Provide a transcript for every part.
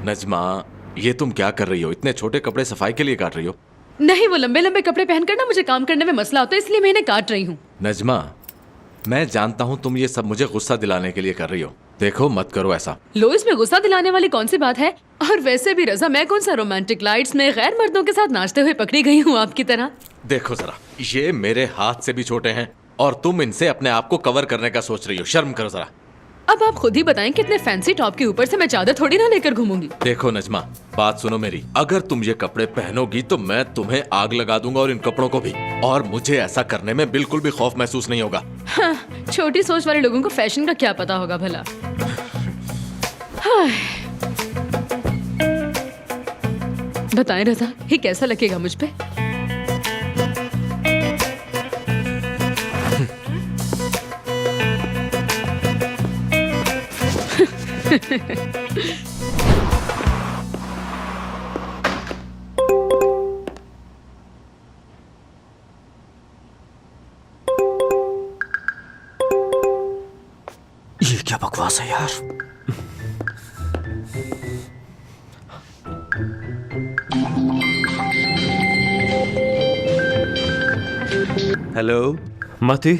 नजमा, ये तुम क्या कर रही हो? इतने छोटे कपड़े सफाई के लिए काट रही हो? नहीं, वो लंबे लंबे कपड़े पहनकर ना मुझे काम करने में मसला होता है, इसलिए मैं इन्हें काट रही हूँ। नजमा, मैं जानता हूँ तुम ये सब मुझे गुस्सा दिलाने के लिए कर रही हो। देखो, मत करो ऐसा। लो, इसमें गुस्सा दिलाने वाली कौन सी बात है? और वैसे भी रजा, मैं कौन सा रोमांटिक लाइट्स में गैर मर्दों के साथ नाचते हुए पकड़ी गई हूँ आपकी तरह? देखो जरा, ये मेरे हाथ से भी छोटे हैं और तुम इनसे अपने आप को कवर करने का सोच रही हो। शर्म करो जरा। अब आप खुद ही बताएं, कितने फैंसी टॉप के ऊपर से मैं चादर थोड़ी ना लेकर घूमूंगी। देखो नजमा, बात सुनो मेरी। अगर तुम ये कपड़े पहनोगी तो मैं तुम्हें आग लगा दूंगा और इन कपड़ों को भी। और मुझे ऐसा करने में बिल्कुल भी खौफ महसूस नहीं होगा। हाँ, छोटी सोच वाले लोगों को फैशन का क्या पता होगा भला। बताएं रजा, ये कैसा लगेगा मुझ पे? ये क्या बकवास है यार। हेलो। मती,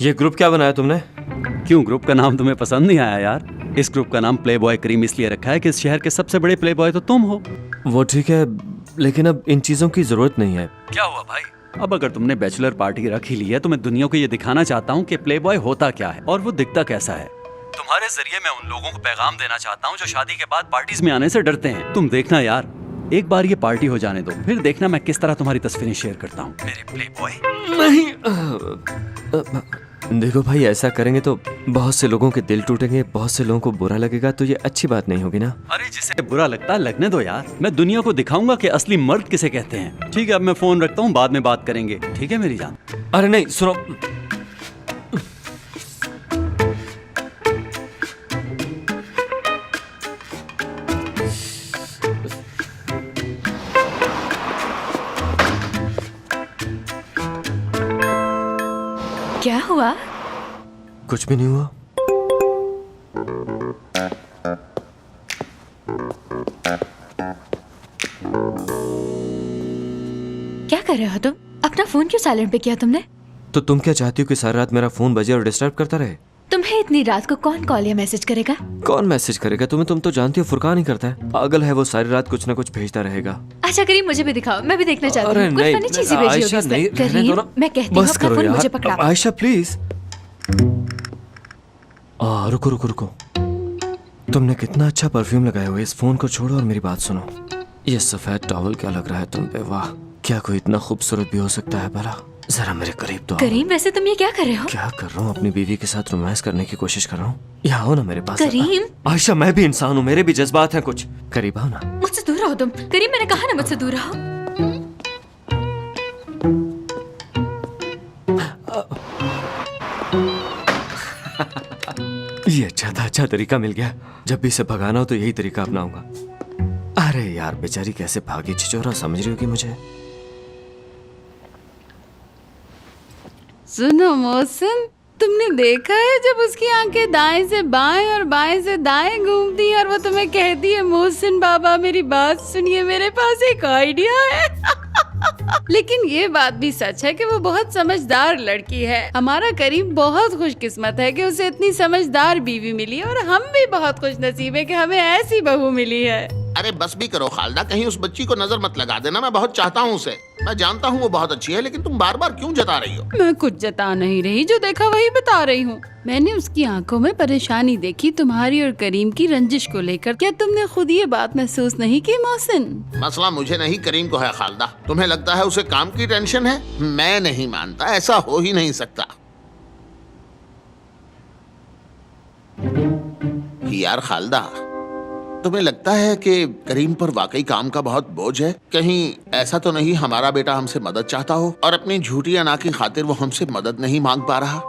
ये ग्रुप क्या बनाया तुमने? क्यों, ग्रुप का नाम तुम्हें पसंद नहीं आया यार? इस ग्रुप का नाम प्लेबॉय करीम इसलिए रखा है कि इस शहर के सबसे बड़े प्लेबॉय तो तुम हो। वो ठीक है, लेकिन अब इन चीजों की जरूरत नहीं है। क्या हुआ भाई? अब अगर तुमने बैचलर पार्टी रख ही ली है तो मैं दुनिया को ये दिखाना चाहता हूँ कि प्लेबॉय होता क्या है और वो दिखता कैसा है। तुम्हारे जरिए मैं उन लोगों को पैगाम देना चाहता हूँ जो शादी के बाद पार्टीज में आने से डरते हैं। तुम देखना यार, एक बार ये पार्टी हो जाने दो, फिर देखना मैं किस तरह तुम्हारी तस्वीरें शेयर करता हूँ मेरे प्लेबॉय। नहीं, देखो भाई, ऐसा करेंगे तो बहुत से लोगों के दिल टूटेंगे, बहुत से लोगों को बुरा लगेगा, तो ये अच्छी बात नहीं होगी ना। अरे जिसे बुरा लगता है लगने दो यार, मैं दुनिया को दिखाऊंगा कि असली मर्द किसे कहते हैं। ठीक है, अब मैं फोन रखता हूँ, बाद में बात करेंगे। ठीक है मेरी जान। अरे नहीं, सुनो। क्या हुआ? कुछ भी नहीं हुआ। क्या कर रहे हो तुम? अपना फोन क्यों साइलेंट पे किया तुमने? तो तुम क्या चाहती हो कि सारी रात मेरा फोन बजे और डिस्टर्ब करता रहे? तुम्हें इतनी रात को कौन कॉल या मैसेज करेगा? कौन मैसेज करेगा तुम्हें? तुम तो जानती हो फुरकान ही करता है। पागल है वो, सारी रात कुछ ना कुछ भेजता रहेगा। अच्छा करीम, मुझे भी दिखाओ, मैं भी देखना चाहती अरे हूँ। कुछ नहीं, फनी चीजें भेजी होगी आयशा, उसने। नहीं, रहने करीम, दो ना। मैं कहती हूँ बस अपना करो फोन यार। मुझे पकड़ा। आयशा प्लीज। रुको रुको रुको। तुमने कितना अच्छा परफ्यूम लगाया हुआ है। इस फोन को छोड़ो और मेरी बात सुनो। ये सफेद टॉवल क्या लग रहा है तुम पे? वाह, क्या कोई इतना खूबसूरत भी हो सकता है भला? जरा मेरे करीब तो आओ। करीम, वैसे तुम ये क्या कर रहे हो? क्या कर रहा हूँ? अपनी बीवी के साथ रोमांस करने की कोशिश कर रहा हूँ। यहाँ आओ ना मेरे पास। करीम। आयशा, मैं भी इंसान हूँ, मेरे भी जज्बात हैं कुछ। करीब आओ ना। मुझसे दूर रहो तुम। करीम, मैंने कहा ना मुझसे दूर रहो। ये अच्छा तरीका मिल गया। जब भी इसे भगाना हो तो यही तरीका अपनाऊंगा। अरे यार, बेचारी कैसे भागी। छिचोरा समझ रही होगी मुझे। सुनो मोहसिन, तुमने देखा है जब उसकी आंखें दाएं से बाएं और बाएं से दाएं घूमती हैं और वो तुम्हें कहती है मोहसिन बाबा मेरी बात सुनिए, मेरे पास एक आइडिया है। लेकिन ये बात भी सच है कि वो बहुत समझदार लड़की है। हमारा करीम बहुत खुशकिस्मत है कि उसे इतनी समझदार बीवी मिली और हम भी बहुत खुश नसीब है कि हमें ऐसी बहू मिली है। अरे बस भी करो खालदा, कहीं उस बच्ची को नजर मत लगा देना। मैं बहुत चाहता हूँ उसे। मैं जानता हूँ वो बहुत अच्छी है, लेकिन तुम बार बार क्यों जता रही हो? मैं कुछ जता नहीं रही, जो देखा वही बता रही हूँ। मैंने उसकी आंखों में परेशानी देखी तुम्हारी और करीम की रंजिश को लेकर। क्या तुमने खुद ये बात महसूस नहीं की मोहसिन? मसला मुझे नहीं, करीम को है खालदा। तुम्हें लगता है उसे काम की टेंशन है? मैं नहीं मानता, ऐसा हो ही नहीं सकता। यार खालदा, तुम्हें लगता है कि करीम पर वाकई काम का बहुत बोझ है? कहीं ऐसा तो नहीं हमारा बेटा हमसे मदद चाहता हो और अपनी झूठी अना की खातिर वो हमसे मदद नहीं मांग पा रहा?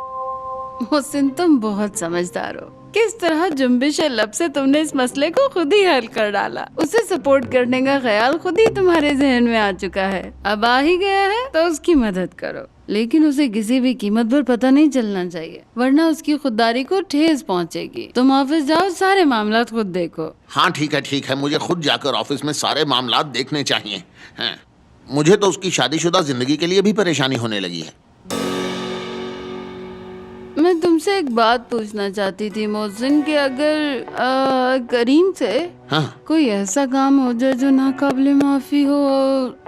मोहसिन, तुम बहुत समझदार हो। किस तरह जुम्बिश लब से तुमने इस मसले को खुद ही हल कर डाला। उसे सपोर्ट करने का ख्याल खुद ही तुम्हारे जहन में आ चुका है। अब आ ही गया है तो उसकी मदद करो, लेकिन उसे किसी भी कीमत पर पता नहीं चलना चाहिए, वरना उसकी खुददारी को ठेस पहुंचेगी। तुम ऑफिस जाओ, सारे मामला खुद देखो। हाँ ठीक है, मुझे खुद जाकर ऑफिस में सारे मामलात देखने चाहिए। हाँ, मुझे तो उसकी शादीशुदा जिंदगी के लिए भी परेशानी होने लगी है। मैं तुमसे एक बात पूछना चाहती थी मोहसिन, कि अगर करीम से हाँ कोई ऐसा काम हो जाए जो नाकाबिले माफी हो,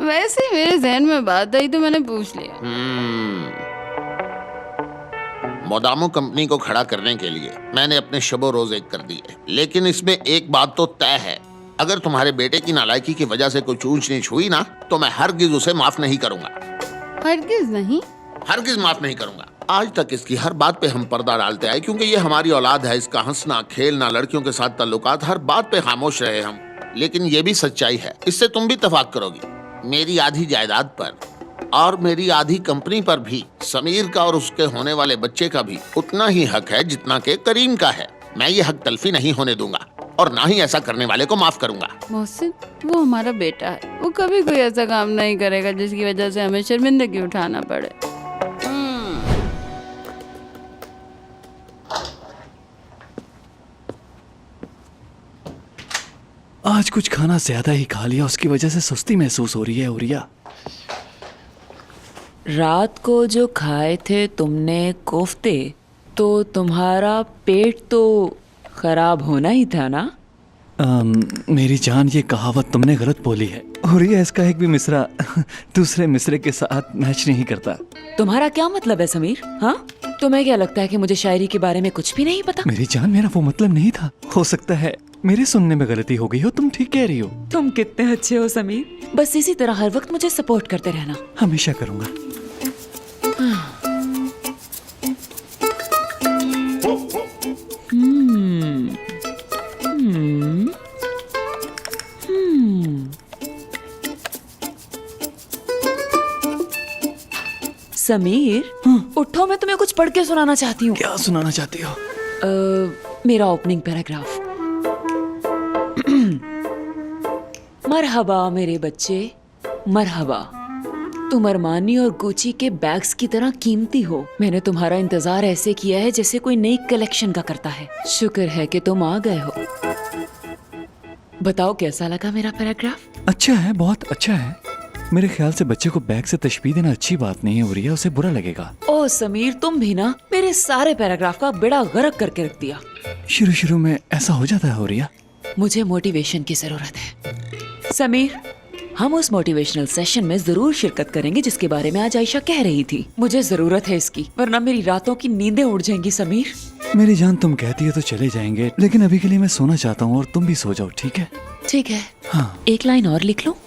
वैसे ही मेरे जहन में बात आई तो मैंने पूछ लिया। मोदामो कंपनी को खड़ा करने के लिए मैंने अपने शबो रोज एक कर दिए, लेकिन इसमें एक बात तो तय है, अगर तुम्हारे बेटे की नालायकी की वजह से कोई ऊंच नीच हुई ना, तो मैं हरगिज उसे माफ नहीं करूंगा। हरगिज नहीं? हरगिज माफ नहीं करूंगा। आज तक इसकी हर बात पे हम पर्दा डालते आए, क्योंकि ये हमारी औलाद है। इसका हंसना खेलना, लड़कियों के साथ ताल्लुकात, हर बात पे खामोश रहे हम। लेकिन ये भी सच्चाई है, इससे तुम भी इत्तेफाक करोगी, मेरी आधी जायदाद पर और मेरी आधी कंपनी पर भी समीर का और उसके होने वाले बच्चे का भी उतना ही हक है जितना के करीम का है। मैं ये हक तलफी नहीं होने दूंगा और ना ही ऐसा करने वाले को माफ करूंगा। मोहसिन, वो हमारा बेटा है, वो कभी कोई ऐसा काम नहीं करेगा जिसकी वजह से हमें शर्मिंदगी उठाना पड़े। आज कुछ खाना ज्यादा ही खा लिया, उसकी वजह से सुस्ती महसूस हो रही है उरिया। रात को जो खाए थे तुमने कोफ्ते, तो तुम्हारा पेट तो खराब होना ही था ना? मेरी जान, ये कहावत तुमने गलत बोली है। उरिया, इसका एक भी मिसरा दूसरे मिसरे के साथ मैच नहीं करता। तुम्हारा क्या मतलब है समीर? हाँ, तुम्हें क्या लगता है कि मुझे शायरी के बारे में कुछ भी नहीं पता? मेरी जान, मेरा वो मतलब नहीं था। हो सकता है मेरे सुनने में गलती हो गई हो, तुम ठीक कह रही हो। तुम कितने अच्छे हो समीर, बस इसी तरह हर वक्त मुझे सपोर्ट करते रहना। हमेशा करूंगा। समीर, उठो, मैं तुम्हें कुछ पढ़ के सुनाना चाहती हूँ। क्या सुनाना चाहती हो? मेरा ओपनिंग पैराग्राफ। मरहबा मेरे बच्चे, मरहबा। तुम अरमानी और गुची के बैग्स की तरह कीमती हो। मैंने तुम्हारा इंतजार ऐसे किया है जैसे कोई नई कलेक्शन का करता है। शुक्र है कि तुम आ गए हो। बताओ कैसा लगा मेरा पैराग्राफ? अच्छा है, बहुत अच्छा है। मेरे ख्याल से बच्चे को बैग से तशबीह देना अच्छी बात नहीं है उरिया, उसे बुरा लगेगा। ओ समीर, तुम भी ना मेरे सारे पैराग्राफ का बेड़ा गर्क करके रख दिया। शुरू में ऐसा हो जाता है उरिया। मुझे मोटिवेशन की जरूरत है समीर। हम उस मोटिवेशनल सेशन में जरूर शिरकत करेंगे जिसके बारे में आज आयशा कह रही थी। मुझे जरूरत है इसकी, वरना मेरी रातों की नींदें उड़ जाएंगी। समीर मेरी जान, तुम कहती है तो चले जाएंगे, लेकिन अभी के लिए मैं सोना चाहता हूँ और तुम भी सो जाओ, ठीक है? ठीक है। हाँ। एक लाइन और लिख लो।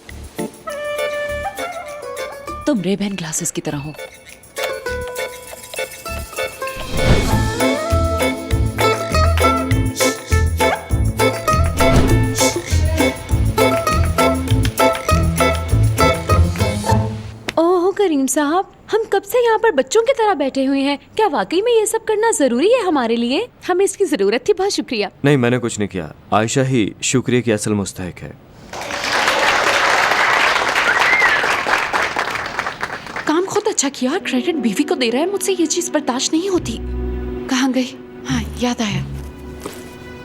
तुम रेबैन ग्लासेस की तरह हो। ओह करीम साहब, हम कब से यहाँ पर बच्चों की तरह बैठे हुए हैं। क्या वाकई में ये सब करना जरूरी है हमारे लिए? हमें इसकी जरूरत थी। बहुत शुक्रिया। नहीं, मैंने कुछ नहीं किया। आयशा ही शुक्रिया की असल मुस्तहिक है। काम खुद अच्छा किया, क्रेडिट बीवी को दे रहा है। मुझसे ये चीज बर्दाश्त नहीं होती। कहाँ गई? हाँ, याद आया।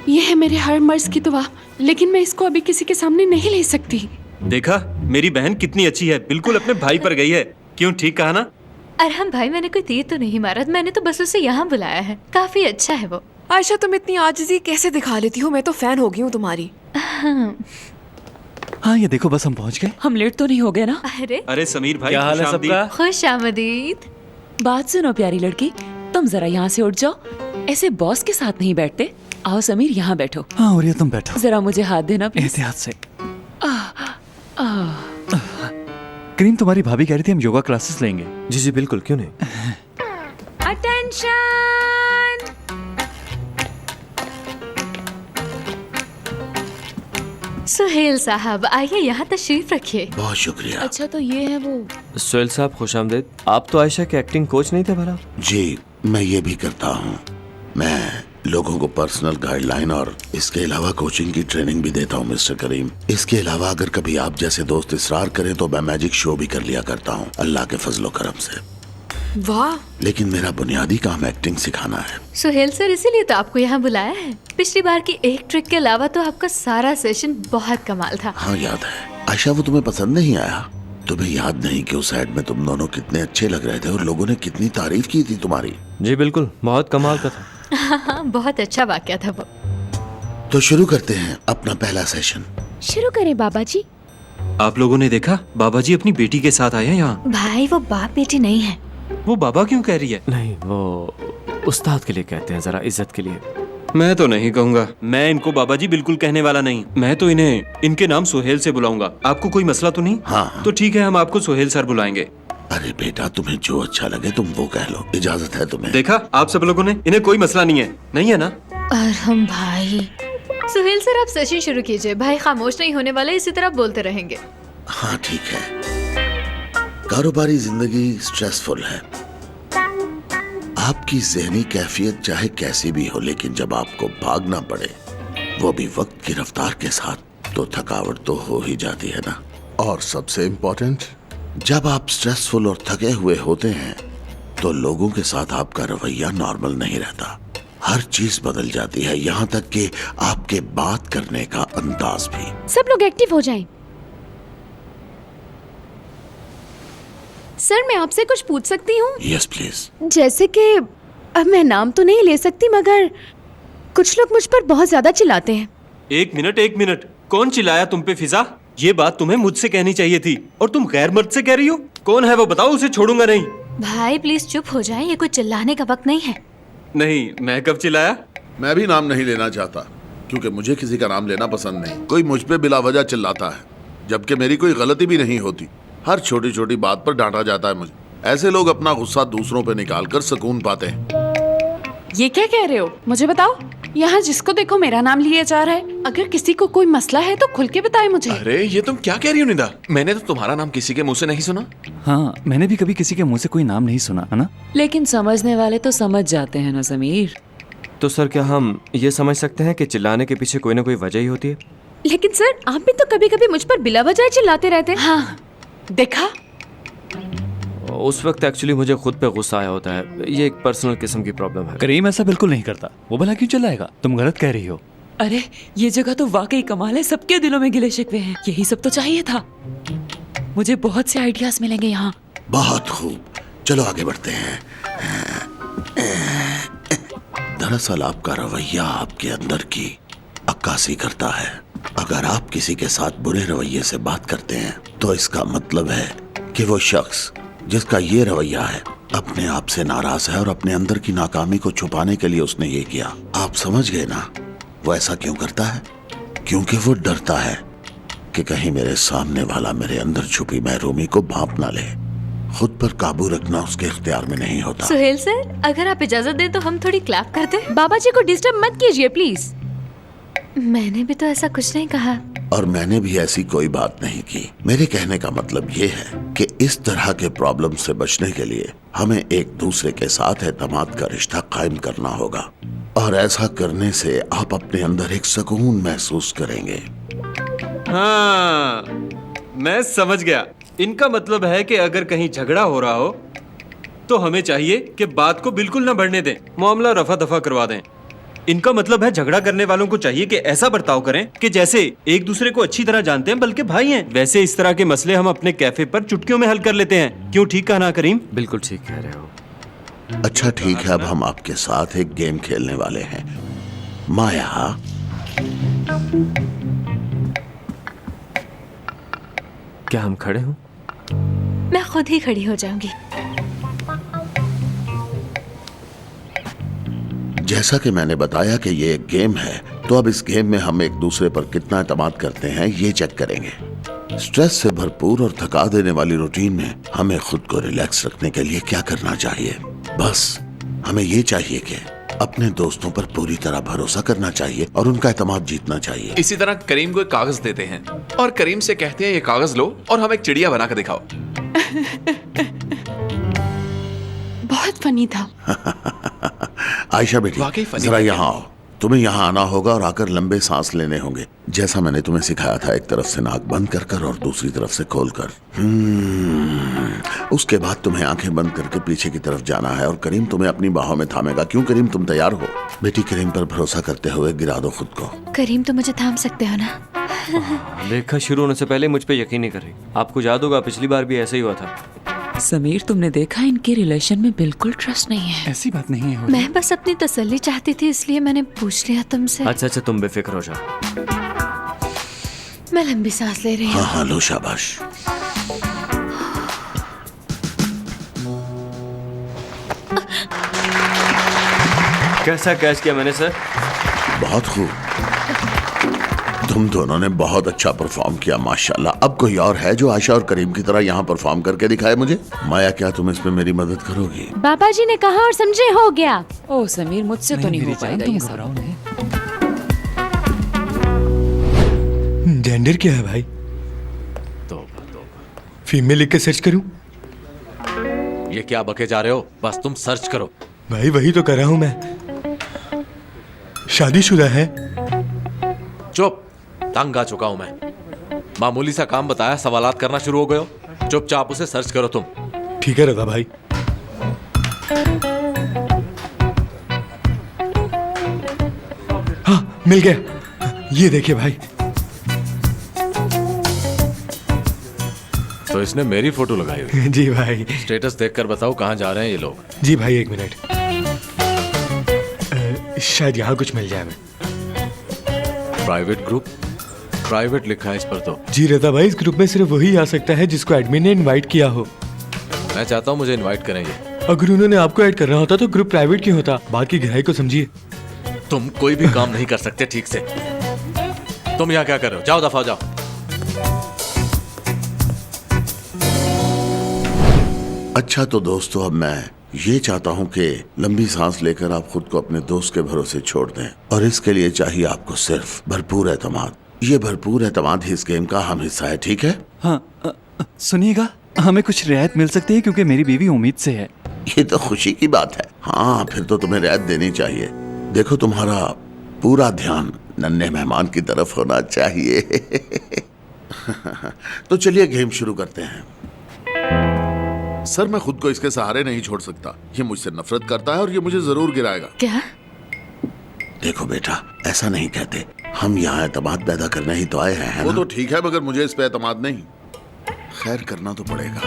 ये है मेरे हर मर्ज की दुआ, लेकिन मैं इसको अभी किसी के सामने नहीं ले सकती। देखा, मेरी बहन कितनी अच्छी है, बिल्कुल अपने भाई पर गई है। क्यों, ठीक कहा ना? अरहम भाई, मैंने कोई तीर तो नहीं मारा, मैंने तो बस उसे यहाँ बुलाया है। काफी अच्छा है वो। आयशा, तुम इतनी आजिज़ी कैसे दिखा लेती हो? मैं तो फैन हो गई हूँ तुम्हारी। हाँ, ये देखो, बस हम पहुँच गए। हम लेट तो नहीं हो गए ना? अरे समीर भाई, क्या हाल है सबका? खुश आमदीद। बात सुनो प्यारी लड़की, तुम जरा यहाँ से उठ जाओ। ऐसे बॉस के साथ नहीं बैठते। आओ समीर, यहाँ बैठो। हाँ उरिया, तुम बैठो। जरा मुझे हाथ देना प्लीज। एहतियात से। करीम, तुम्हारी भाभी कह रही थी हम योगा क्लासेस लेंगे। जी जी बिल्कुल, क्यों नहीं। अटेंशन। सुहेल साहब, आइए यहाँ तशरीफ रखिए। बहुत शुक्रिया। अच्छा, तो ये है वो। सोहेल साहब, खुशामदीद। आप तो आयशा के एक्टिंग कोच नहीं थे भला? जी, मैं ये भी करता हूँ। मैं लोगों को पर्सनल गाइडलाइन और इसके अलावा कोचिंग की ट्रेनिंग भी देता हूँ मिस्टर करीम। इसके अलावा अगर कभी आप जैसे दोस्त इसरार करें तो मैं मैजिक शो भी कर लिया करता हूँ, अल्लाह के फजलो करम से। वाह, लेकिन मेरा बुनियादी काम एक्टिंग सिखाना है। सुहेल सर, इसीलिए तो आपको यहाँ बुलाया है। पिछली बार की एक ट्रिक के अलावा तो आपका सारा सेशन बहुत कमाल था। हाँ याद है। आयशा, वो तुम्हें पसंद नहीं आया? तुम्हें याद नहीं कि उस एड में तुम दोनों कितने अच्छे लग रहे थे और लोगों ने कितनी तारीफ की थी तुम्हारी? जी बिल्कुल, बहुत कमाल का था। हाँ, बहुत अच्छा वाकया था वो। तो शुरू करते हैं अपना पहला सेशन। शुरू करें बाबा जी। आप लोगों ने देखा, बाबा जी अपनी बेटी के साथ आए हैं यहाँ। भाई, वो बाप बेटी नहीं है। वो बाबा क्यों कह रही है? नहीं, वो उस्ताद के लिए कहते हैं, जरा इज्जत के लिए। मैं तो नहीं कहूँगा। मैं इनको बाबा जी बिल्कुल कहने वाला नहीं। मैं तो इन्हें इनके नाम सुहेल से बुलाऊंगा। आपको कोई मसला तो नहीं? हाँ। तो ठीक है, हम आपको सुहेल सर बुलाएंगे। अरे बेटा, तुम्हें जो अच्छा लगे तुम वो कह लो, इजाजत है तुम्हें। देखा आप सब लोगों ने, इन्हें कोई मसला नहीं है, नहीं है ना? अरहम भाई। सुहेल सर, आप सेशन शुरू कीजिए। भाई खामोश नहीं होने वाले, इसी तरह बोलते रहेंगे। हाँ ठीक है। कारोबारी जिंदगी स्ट्रेसफुल है। आपकी जहनी कैफियत चाहे कैसी भी हो, लेकिन जब आपको भागना पड़े, वो भी वक्त की रफ्तार के साथ, तो थकावट तो हो ही जाती है ना। और सबसे इम्पोर्टेंट, जब आप स्ट्रेसफुल और थके हुए होते हैं तो लोगों के साथ आपका रवैया नॉर्मल नहीं रहता। हर चीज बदल जाती है, यहाँ तक कि आपके बात करने का अंदाज भी। सब लोग एक्टिव हो जाएं। सर, मैं आपसे कुछ पूछ सकती हूँ? Yes please. जैसे कि अब मैं नाम तो नहीं ले सकती, मगर कुछ लोग मुझ पर बहुत ज्यादा चिल्लाते हैं। एक मिनट, कौन चिल्लाया तुम पे फिजा? ये बात तुम्हें मुझसे कहनी चाहिए थी और तुम गैर मर्द से कह रही हो। कौन है वो बताओ, उसे छोड़ूंगा नहीं। भाई प्लीज चुप हो जाएं, ये कोई चिल्लाने का वक्त नहीं है। नहीं, मैं कब चिल्लाया? मैं भी नाम नहीं लेना चाहता, क्योंकि मुझे किसी का नाम लेना पसंद नहीं। कोई मुझ पे बिला वजह चिल्लाता है, जबकि मेरी कोई गलती भी नहीं होती। हर छोटी छोटी बात पर डांटा जाता है मुझे। ऐसे लोग अपना गुस्सा दूसरों पे निकालकर सुकून पाते हैं। ये क्या कह रहे हो, मुझे बताओ। यहाँ जिसको देखो मेरा नाम लिया जा रहा है। अगर किसी को कोई मसला है तो खुल के बताए मुझे। अरे ये तुम क्या कह रही हो निदा? मैंने तो तुम्हारा नाम किसी के मुंह से नहीं सुना। हाँ, मैंने भी कभी किसी के मुंह से कोई नाम नहीं सुना, है ना? लेकिन समझने वाले तो समझ जाते हैं ना समीर। तो सर, क्या हम ये समझ सकते हैं कि चिल्लाने के पीछे कोई ना कोई वजह ही होती है? लेकिन सर, आप भी तो कभी कभी मुझ पर बिला वजह चिल्लाते रहते हैं। हाँ, देखा? उस वक्त एक्चुअली मुझे खुद पे गुस्सा आया होता है। ये एक पर्सनल किस्म की प्रॉब्लम है। करीम ऐसा बिल्कुल नहीं करता। वो भला क्यों चिल्लाएगा? तुम गलत कह रही हो। अरे ये जगह तो वाकई कमाल है, सबके दिलों में गिले शिकवे हैं। यही सब तो चाहिए था। मुझे बहुत से आइडियाज मिलेंगे यहाँ। बहुत खूब, चलो आगे बढ़ते हैं। दरअसल आपका रवैया आपके अंदर की अक्कासी करता है। अगर आप किसी के साथ बुरे रवैये से बात करते हैं तो इसका मतलब है कि वो शख्स जिसका ये रवैया है अपने आप से नाराज है और अपने अंदर की नाकामी को छुपाने के लिए उसने ये किया। आप समझ गए ना? वो ऐसा क्यों करता है? क्योंकि वो डरता है कि कहीं मेरे सामने वाला मेरे अंदर छुपी महरूमी को भांप ना ले। खुद पर काबू रखना उसके इख्तियार में नहीं होता। सुहेल सर, अगर आप इजाजत दें तो हम थोड़ी क्लैप कर दें। बाबा जी को डिस्टर्ब मत कीजिए प्लीज। मैंने भी तो ऐसा कुछ नहीं कहा। और मैंने भी ऐसी कोई बात नहीं की। मेरे कहने का मतलब ये है कि इस तरह के प्रॉब्लम से बचने के लिए हमें एक दूसरे के साथ एतमाद का रिश्ता कायम करना होगा, और ऐसा करने से आप अपने अंदर एक सुकून महसूस करेंगे। हाँ, मैं समझ गया। इनका मतलब है कि अगर कहीं झगड़ा हो रहा हो तो हमें चाहिए कि बात को बिल्कुल ना बढ़ने दें, मामला रफा दफा करवा दें। इनका मतलब है झगड़ा करने वालों को चाहिए कि ऐसा बर्ताव करें कि जैसे एक दूसरे को अच्छी तरह जानते हैं, बल्कि भाई हैं। वैसे इस तरह के मसले हम अपने कैफे पर चुटकियों में हल कर लेते हैं। क्यों, ठीक कहा ना करीम? बिल्कुल ठीक कह रहे हो। अच्छा ठीक है, अब हम आपके साथ एक गेम खेलने वाले हैं। माया, क्या हम खड़े हों? मैं खुद ही खड़ी हो जाऊंगी। जैसा कि मैंने बताया कि ये एक गेम है, तो अब इस गेम में हम एक दूसरे पर कितना एतमाद करते हैं ये चेक करेंगे। स्ट्रेस से भरपूर और थका देने वाली रूटीन में हमें खुद को रिलैक्स रखने के लिए क्या करना चाहिए? बस हमें ये चाहिए कि अपने दोस्तों पर पूरी तरह भरोसा करना चाहिए और उनका एतमाद जीतना चाहिए। इसी तरह करीम को एक कागज देते हैं और करीम से कहते हैं ये कागज लो और हम एक चिड़िया बना कर दिखाओ। बहुत फनी था। आयशा बेटी, वाकई funny जरा है। यहाँ आओ। तुम्हें यहाँ आना होगा और आकर लंबे सांस लेने होंगे, जैसा मैंने तुम्हें सिखाया था। एक तरफ से नाक बंद कर कर और दूसरी तरफ से खोल कर। उसके बाद तुम्हें आंखें बंद करके पीछे की तरफ जाना है और करीम तुम्हें अपनी बाहों में थामेगा। क्यों करीम, तुम तैयार हो? बेटी, करीम पर भरोसा करते हुए गिरा दो खुद को। करीम, तो मुझे थाम सकते हो ना? लेखा शुरू होने से पहले मुझ पे यकीन नहीं कर रही। आपको याद होगा पिछली बार भी ऐसा ही हुआ था। समीर, तुमने देखा इनके रिलेशन में बिल्कुल ट्रस्ट नहीं है। ऐसी बात नहीं है। मैं बस अपनी तसल्ली चाहती थी, इसलिए मैंने पूछ लिया तुमसे। अच्छा, तुम बेफिक्र हो जाओ। मैं लंबी सांस ले रही हूँ। हाँ हाँ, लो शाबाश। कैसा कैच किया मैंने सर? बहुत खूब, तुम दोनों ने बहुत अच्छा परफॉर्म किया माशाल्लाह। अब कोई और है जो आयशा और करीम की तरह यहाँ परफॉर्म करके दिखाए मुझे? माया, क्या तुम इसमें मेरी मदद करोगी? बाबा जी ने कहा और समझे, हो गया। ओ समीर, मुझसे तो नहीं हो पाएगा ये सब। जेंडर क्या है भाई? फीमेल लिख के सर्च करूं? ये क्या बके जा रहे हो? बस तुम सर्च करो। भाई वही तो कर रहा हूं मैं। शादीशुदा है? चुप, तंग आ चुका हूं मैं। मामूली सा काम बताया, सवालात करना शुरू हो गए हो। चुपचाप उसे सर्च करो तुम। ठीक है रजा भाई। हाँ, मिल गया। ये देखिए भाई। तो इसने मेरी फोटो लगाई हुई। जी भाई। स्टेटस देखकर बताओ कहाँ जा रहे हैं ये लोग। जी भाई, एक मिनट। शायद यहाँ कुछ मिल जाए हमें। प्राइवेट ग्रुप, प्राइवेट लिखा है इस पर तो। जी रजा भाई, इस ग्रुप में सिर्फ वही आ सकता है जिसको एडमिन ने इनवाइट किया हो। मैं चाहता हूँ मुझे इनवाइट करेंगे। अगर उन्होंने आपको ऐड करना होता तो ग्रुप प्राइवेट क्यों होता? बात की गहराई को समझिए। तुम कोई भी काम नहीं कर सकते ठीक से। तुम यहाँ क्या कर रहे हो? जाओ, दफा हो जाओ। अच्छा तो दोस्तों, अब मैं ये चाहता हूँ कि लंबी सांस लेकर आप खुद को अपने दोस्त के भरोसे छोड़ दें, और इसके लिए चाहिए आपको सिर्फ भरपूर एतमाद। ये भरपूर एतमाद ही इस गेम का अहम हिस्सा है, ठीक है? हाँ, सुनिएगा, हमें कुछ रियायत मिल सकती है क्योंकि मेरी बीवी उम्मीद से है। ये तो खुशी की बात है। हाँ, फिर तो तुम्हें रियायत देनी चाहिए। देखो, तुम्हारा पूरा ध्यान नन्हे मेहमान की तरफ होना चाहिए। तो चलिए गेम शुरू करते हैं। सर, मैं खुद को इसके सहारे नहीं छोड़ सकता। ये मुझसे नफरत करता है और ये मुझे जरूर गिराएगा। क्या? देखो बेटा, ऐसा नहीं कहते। हम यहाँ एतमाद पैदा करने ही तो आए हैं। वो तो ठीक है, मगर मुझे इस पे एतमाद नहीं। खैर, करना तो पड़ेगा।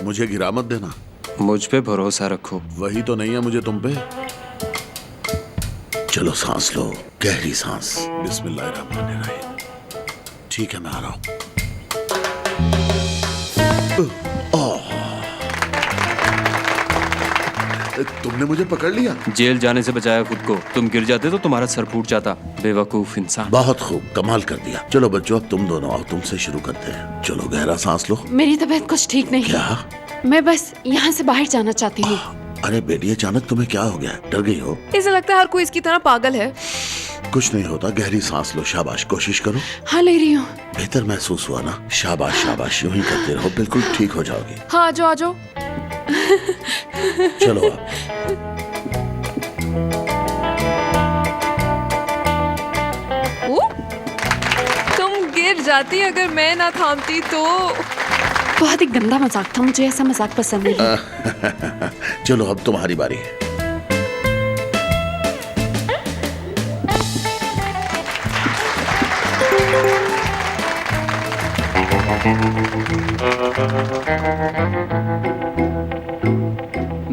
मुझे गिरा मत देना। मुझ पे भरोसा रखो। वही तो नहीं है मुझे तुम पे। चलो सांस लो, गहरी सांस। बिस्मिल्लाहिर्रहमानिर्रहीम। ठीक है, मैं आ रहा हूं। तुमने मुझे पकड़ लिया। जेल जाने से बचाया खुद को। तुम गिर जाते तो तुम्हारा सर फूट जाता। बेवकूफ इंसान। बहुत खूब, कमाल कर दिया। चलो बच्चों, अब तुम दोनों आओ, तुमसे शुरू करते हैं। चलो गहरा सांस लो। मेरी तबीयत कुछ ठीक नहीं। क्या? मैं बस यहाँ से बाहर जाना चाहती हूँ। अरे बेटी, अचानक तुम्हें क्या हो गया? डर गई हो? इसे लगता है हर कोई इसकी तरह पागल है। कुछ नहीं होता, गहरी सांस लो। शाबाश, कोशिश करो। हाँ, ले रही हूँ। बेहतर महसूस हुआ ना? शाबाश शाबाश, यूं ही करते रहो, बिल्कुल ठीक हो जाओगी। हाँ, आ जाओ। चलो आप। तुम गिर जाती अगर मैं ना थामती तो। बहुत ही गंदा मजाक था, मुझे ऐसा मजाक पसंद नहीं। चलो अब तुम्हारी बारी है।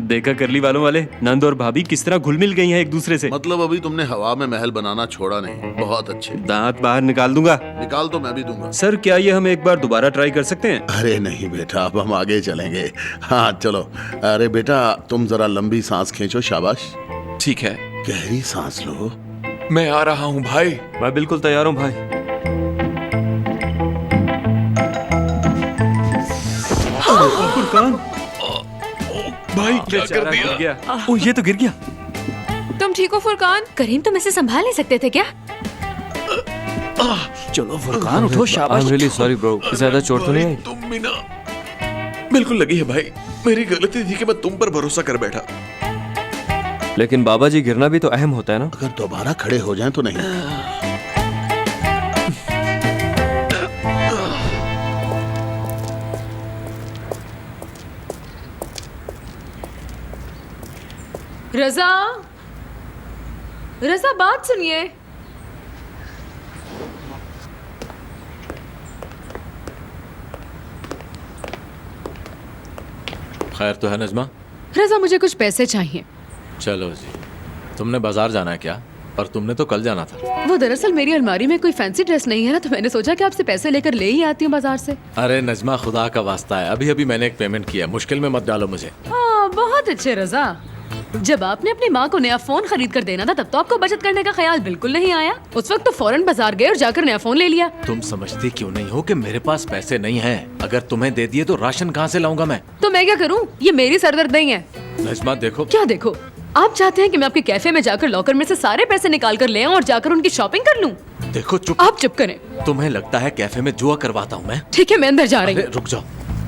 देखा करली वालों वाले, नंद और भाभी किस तरह घुल मिल गई हैं एक दूसरे से। मतलब अभी तुमने हवा में महल बनाना छोड़ा नहीं। बहुत अच्छे। दांत बाहर निकाल दूंगा। निकाल तो मैं भी दूंगा। सर, क्या ये हम एक बार दोबारा ट्राई कर सकते हैं? अरे नहीं बेटा, अब हम आगे चलेंगे। हाँ चलो। अरे बेटा, तुम जरा लंबी सांस खींचो। शाबाश। ठीक है, गहरी सांस लो। मैं आ रहा हूँ भाई। मैं बिल्कुल तैयार हूँ भाई। फुरकान भाई, क्या कर दिया? ओ, ये तो गिर गया। तुम ठीक हो फुरकान? करीम, तुम इसे संभाल नहीं सकते थे क्या? चलो फुरकान उठो, आई शाबाश। एम रियली सॉरी ब्रो, ज्यादा चोट तो नहीं आई? तुम भी ना बिल्कुल लगी है भाई। मेरी गलती थी कि मैं तुम पर भरोसा कर बैठा। लेकिन बाबा जी गिरना भी तो अहम होता है ना। अगर दोबारा खड़े हो जाएं तो नहीं। रजा, रजा बात सुनिए। खैर तो है नजमा? रजा मुझे कुछ पैसे चाहिए। चलो जी। तुमने बाजार जाना है क्या? पर तुमने तो कल जाना था। वो दरअसल मेरी अलमारी में कोई फैंसी ड्रेस नहीं है ना, तो मैंने सोचा कि आपसे पैसे लेकर ले ही आती हूँ बाजार से। अरे नजमा, खुदा का वास्ता है, अभी अभी मैंने एक पेमेंट किया, मुश्किल में मत डालो मुझे। हाँ बहुत अच्छे रजा। जब आपने अपनी माँ को नया फोन खरीद कर देना था तब तो आपको बचत करने का ख्याल बिल्कुल नहीं आया। उस वक्त तो फौरन बाजार गए और जाकर नया फोन ले लिया। तुम समझती क्यों नहीं हो कि मेरे पास पैसे नहीं हैं? अगर तुम्हें दे दिए तो राशन कहाँ से लाऊंगा मैं? तो मैं क्या करूँ? ये मेरी सरदर्द नहीं है। नजमा देखो। क्या देखो? आप चाहते हैं कि मैं आपके कैफे में जाकर लॉकर में से सारे पैसे निकाल कर ले आऊं और जाकर उनकी शॉपिंग कर लूं? देखो चुप। आप चुप करें। तुम्हें लगता है कैफे में जुआ करवाता हूँ मैं? ठीक है मैं अंदर जा रही अरे हूँ। रुक जाओ।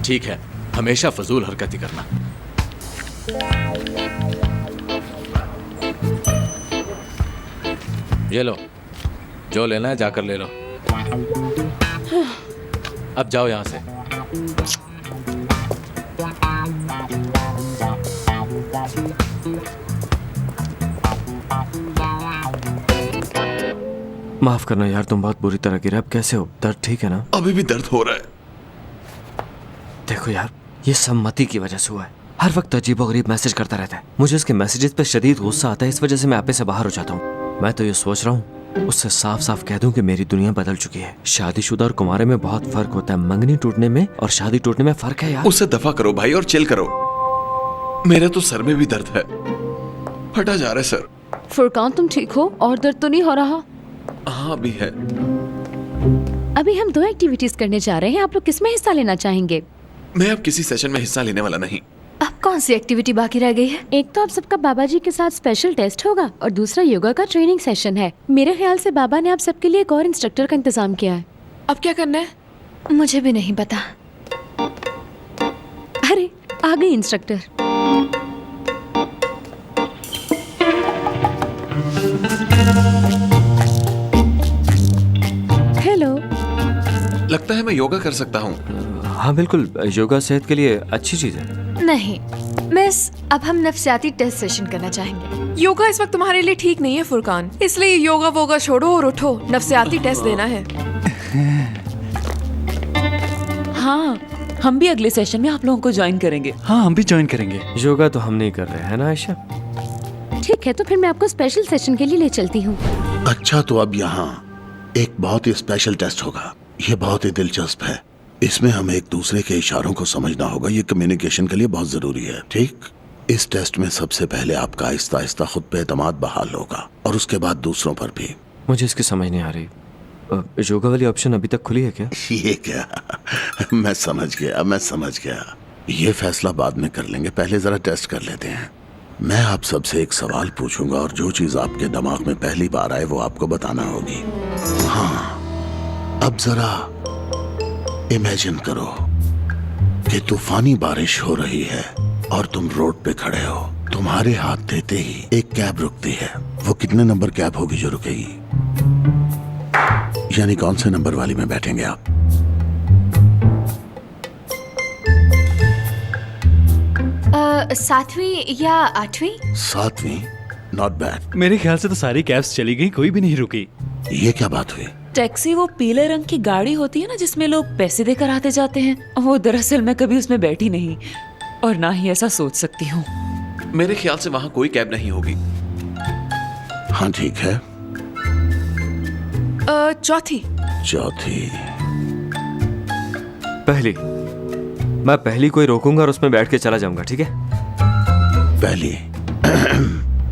ठीक है, हमेशा फजूल हरकती करना। ये लो, जो लेना है जाकर ले लो। अब जाओ यहाँ से। माफ करना यार, तुम बहुत बुरी तरह गिरे। अब कैसे हो? दर्द ठीक है ना? अभी भी दर्द हो रहा है। देखो यार, ये सब मती की वजह से हुआ है। हर वक्त अजीबोगरीब मैसेज करता रहता है। मुझे उसके मैसेजेस पे शदीद गुस्सा आता है, इस वजह से मैं आपे से बाहर हो जाता हूँ। मैं तो ये सोच रहा हूँ उससे साफ साफ कह दूं कि मेरी दुनिया बदल चुकी है। शादीशुदा और कुंवारे में बहुत फर्क होता है। मंगनी टूटने में और शादी टूटने में फर्क है यार। उसे दफा करो भाई और चिल करो। मेरे तो सर में भी दर्द है, फटा जा रहा है सर। फुरकान तुम ठीक हो? और दर्द तो नहीं हो रहा? हाँ अभी है। अभी हम 2 एक्टिविटीज करने जा रहे हैं, आप लोग किसमें हिस्सा लेना चाहेंगे? मैं अब किसी सेशन में हिस्सा लेने वाला नहीं। अब कौन सी एक्टिविटी बाकी रह गई है? एक तो आप सबका बाबा जी के साथ स्पेशल टेस्ट होगा और दूसरा योगा का ट्रेनिंग सेशन है। मेरे ख्याल से बाबा ने आप सबके लिए एक और इंस्ट्रक्टर का इंतजाम किया है। अब क्या करना है? मुझे भी नहीं पता। अरे आ गई इंस्ट्रक्टर। हेलो। लगता है मैं योगा कर सकता हूँ। हाँ बिल्कुल, योगा सेहत के लिए अच्छी चीज है। नहीं मिस, अब हम नफ्सियाती टेस्ट सेशन करना चाहेंगे। योगा इस वक्त तुम्हारे लिए ठीक नहीं है फुरकान, इसलिए योगा वोगा छोड़ो और उठो, नफ्सियाती टेस्ट देना है। हाँ, हम भी अगले सेशन में आप लोगों को ज्वाइन करेंगे। हाँ हम भी ज्वाइन करेंगे। योगा तो हम नहीं कर रहे हैं ना आयशा? ठीक है, तो फिर मैं आपको स्पेशल सेशन के लिए ले चलती हूँ। अच्छा तो अब यहाँ एक बहुत ही स्पेशल टेस्ट होगा। ये बहुत ही दिलचस्प है। इसमें हमें एक दूसरे के इशारों को समझना होगा। ये कम्युनिकेशन के लिए बहुत जरूरी है, ठीक? इस टेस्ट में सबसे पहले आपका आहिस्ता आहिस्ता खुद पे एतमाद बहाल होगा और उसके बाद दूसरों पर भी। मुझे इसकी समझ नहीं आ रही। योगा वाली ऑप्शन अभी तक खुली है क्या? ये क्या? मैं समझ गया। ये फैसला बाद में कर लेंगे, पहले जरा टेस्ट कर लेते हैं। मैं आप सबसे एक सवाल पूछूंगा और जो चीज आपके दिमाग में पहली बार आए वो आपको बताना होगी। हाँ, अब जरा इमेजिन करो कि तूफानी बारिश हो रही है और तुम रोड पे खड़े हो। तुम्हारे हाथ देते ही एक कैब रुकती है। वो कितने नंबर कैब होगी जो रुकेगी? यानी कौन से नंबर वाली में बैठेंगे आप? सातवीं या आठवीं? 7वीं? Not bad. मेरे ख्याल से तो सारी कैब्स चली गई, कोई भी नहीं रुकी। ये क्या बात हुई? टैक्सी वो पीले रंग की गाड़ी होती है ना जिसमें लोग पैसे देकर आते जाते हैं, वो दरअसल मैं कभी उसमें बैठी नहीं और ना ही ऐसा सोच सकती हूँ। मेरे ख्याल से वहाँ कोई कैब नहीं होगी। हाँ ठीक है। चौथी। पहली। मैं पहली कोई रोकूंगा और उसमें बैठ के चला जाऊंगा, ठीक है?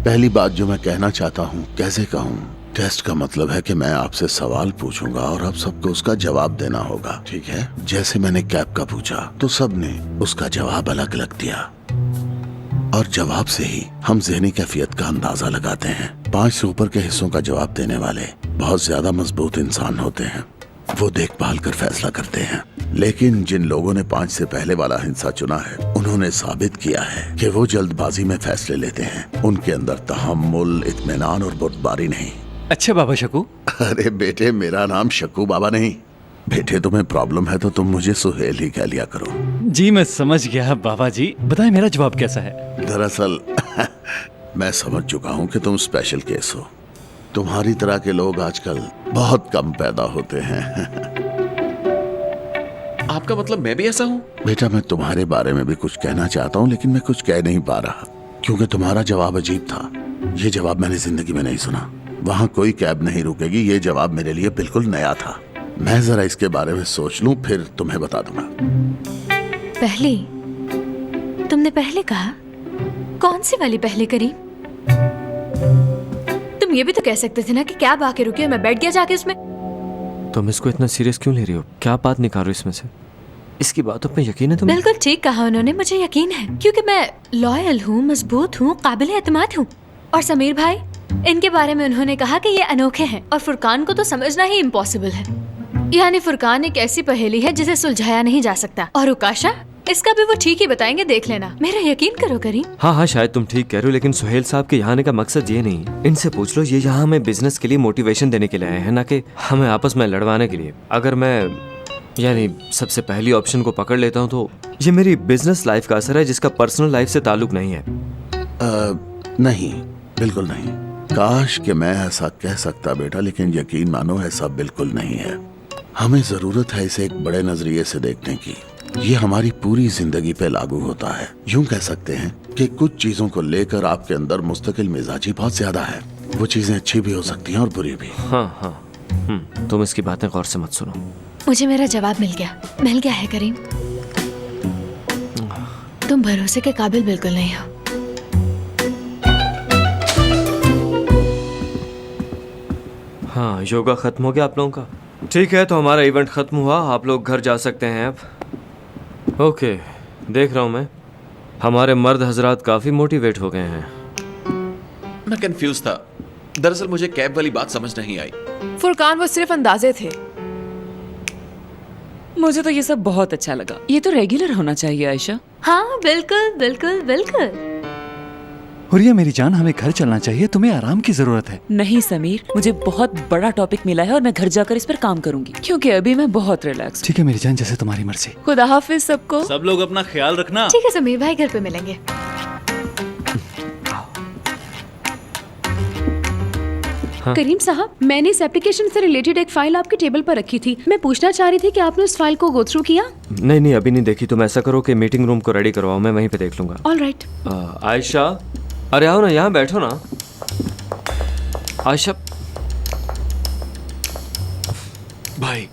पहली बात जो मैं कहना चाहता हूँ, कैसे कहूँ? टेस्ट का मतलब है कि मैं आपसे सवाल पूछूंगा और आप सबको उसका जवाब देना होगा, ठीक है? जैसे मैंने कैब का पूछा तो सबने उसका जवाब अलग अलग दिया और जवाब से ही हम ज़हनी कैफियत का अंदाजा लगाते हैं। 5 से ऊपर के हिस्सों का जवाब देने वाले बहुत ज्यादा मजबूत इंसान होते हैं, वो देखभाल कर फैसला करते हैं। लेकिन जिन लोगों ने 5 से पहले वाला हिंसा चुना है, उन्होंने साबित किया है कि वो जल्दबाजी में फैसले लेते हैं। उनके अंदर तहम्मुल, इत्मीनान और बुर्दबारी नहीं। अच्छा बाबा शकू। अरे बेटे, मेरा नाम शकू बाबा नहीं। बेटे, तुम्हें प्रॉब्लम है तो तुम मुझे सुहेल ही कह लिया करो। जी मैं समझ गया बाबा जी, बताएं मेरा जवाब कैसा है। दरअसल मैं समझ चुका हूँ कि तुम स्पेशल केस हो। तुम्हारी तरह के लोग आजकल बहुत कम पैदा होते हैं। आपका मतलब मैं भी ऐसा हूँ? बेटा, मैं तुम्हारे बारे में भी कुछ कहना चाहता हूँ, लेकिन मैं कुछ कह नहीं पा रहा क्योंकि तुम्हारा जवाब अजीब था। ये जवाब मैंने जिंदगी में नहीं सुना। वहाँ कोई कैब नहीं रुकेगी, ये जवाब मेरे लिए बिल्कुल नया था। मैं जरा इसके बारे में सोच लूं, फिर तुम्हें बता दूंगा। पहली? तुमने पहले कहा? कौन सी वाली पहले करी? तुम ये भी तो कह सकते थे ना कि कैब आके रुकी, मैं बैठ गया जाके उसमें। तुम इसको इतना सीरियस क्यों ले रही हो? क्या बात निकाल रही हो इसमें से? इसकी बातों पे यकीन है तुम्हें? बिल्कुल ठीक कहा उन्होंने, मुझे यकीन है क्योंकि मैं लॉयल हूँ, मजबूत हूँ, काबिल एतमाद हूँ। और समीर भाई, इनके बारे में उन्होंने कहा कि ये अनोखे हैं और फुरकान को तो समझना ही इम्पॉसिबल है। यानी फुरकान एक ऐसी पहेली है जिसे सुलझाया नहीं जा सकता। और उकाशा, इसका भी वो ठीक ही बताएंगे, देख लेना। मेरा यकीन करो करीम। हाँ, शायद तुम ठीक कह रहे हो, लेकिन सुहेल साहब के यहाँ आने का मकसद ये नहीं। इनसे पूछ लो, ये यहाँ हमें बिजनेस के लिए मोटिवेशन देने के लिए आए हैं, ना कि हमें आपस में लड़वाने के लिए। अगर मैं यानी सबसे पहली ऑप्शन को पकड़ लेता हूँ तो ये मेरी बिजनेस लाइफ का असर है, जिसका पर्सनल लाइफ से ताल्लुक नहीं है। नहीं, बिल्कुल नहीं। काश कि मैं ऐसा कह सकता बेटा, लेकिन यकीन मानो ऐसा बिल्कुल नहीं है। हमें जरूरत है इसे एक बड़े नजरिए से देखने की। ये हमारी पूरी जिंदगी पे लागू होता है। यूं कह सकते हैं कि कुछ चीजों को लेकर आपके अंदर मुस्तकिल मिजाजी बहुत ज्यादा है। वो चीजें अच्छी भी हो सकती हैं और बुरी भी। हाँ, तुम इसकी बातें गौर से मत सुनो। मुझे मेरा जवाब मिल गया है करीम। तुम भरोसे के काबिल बिल्कुल नहीं हो। हाँ, योगा खत्म हो गया आप लोगों का? ठीक है, तो हमारा इवेंट खत्म हुआ, आप लोग घर जा सकते हैं अब। ओके, देख रहा हूँ मैं हमारे मर्द हजरात काफी मोटिवेट हो गए हैं। मैं कंफ्यूज था। दरअसल मुझे कैब वाली बात समझ नहीं आई। फुरकान, वो सिर्फ अंदाजे थे। मुझे तो ये सब बहुत अच्छा लगा। ये तो रेगुलर होना चाहिए आयशा। हाँ बिल्कुल बिल्कुल बिल्कुल। हुरिया मेरी जान, हमें घर चलना चाहिए, तुम्हें आराम की जरूरत है। नहीं समीर, मुझे बहुत बड़ा टॉपिक मिला है और मैं घर जाकर इस पर काम करूंगी, क्योंकि अभी मैं बहुत रिलैक्स। ठीक है मेरी जान, जैसे तुम्हारी मर्जी। खुदा हाफिज सबको। सब लोग अपना ख्याल रखना। ठीक है समीर भाई, घर पे मिलेंगे। हाँ। करीम साहब, मैंने इस एप्लीकेशन से रिलेटेड एक फाइल आपके टेबल पर रखी थी। मैं पूछना चाह रही थी कि आपने उस फाइल को गो थ्रू किया? नहीं, अभी नहीं देखी। तुम ऐसा करो कि मीटिंग रूम को रेडी करवाओ, मैं वहीं पे देख लूंगा। All right. आयशा, अरे आओ ना, यहाँ बैठो ना। आयशा। भाई,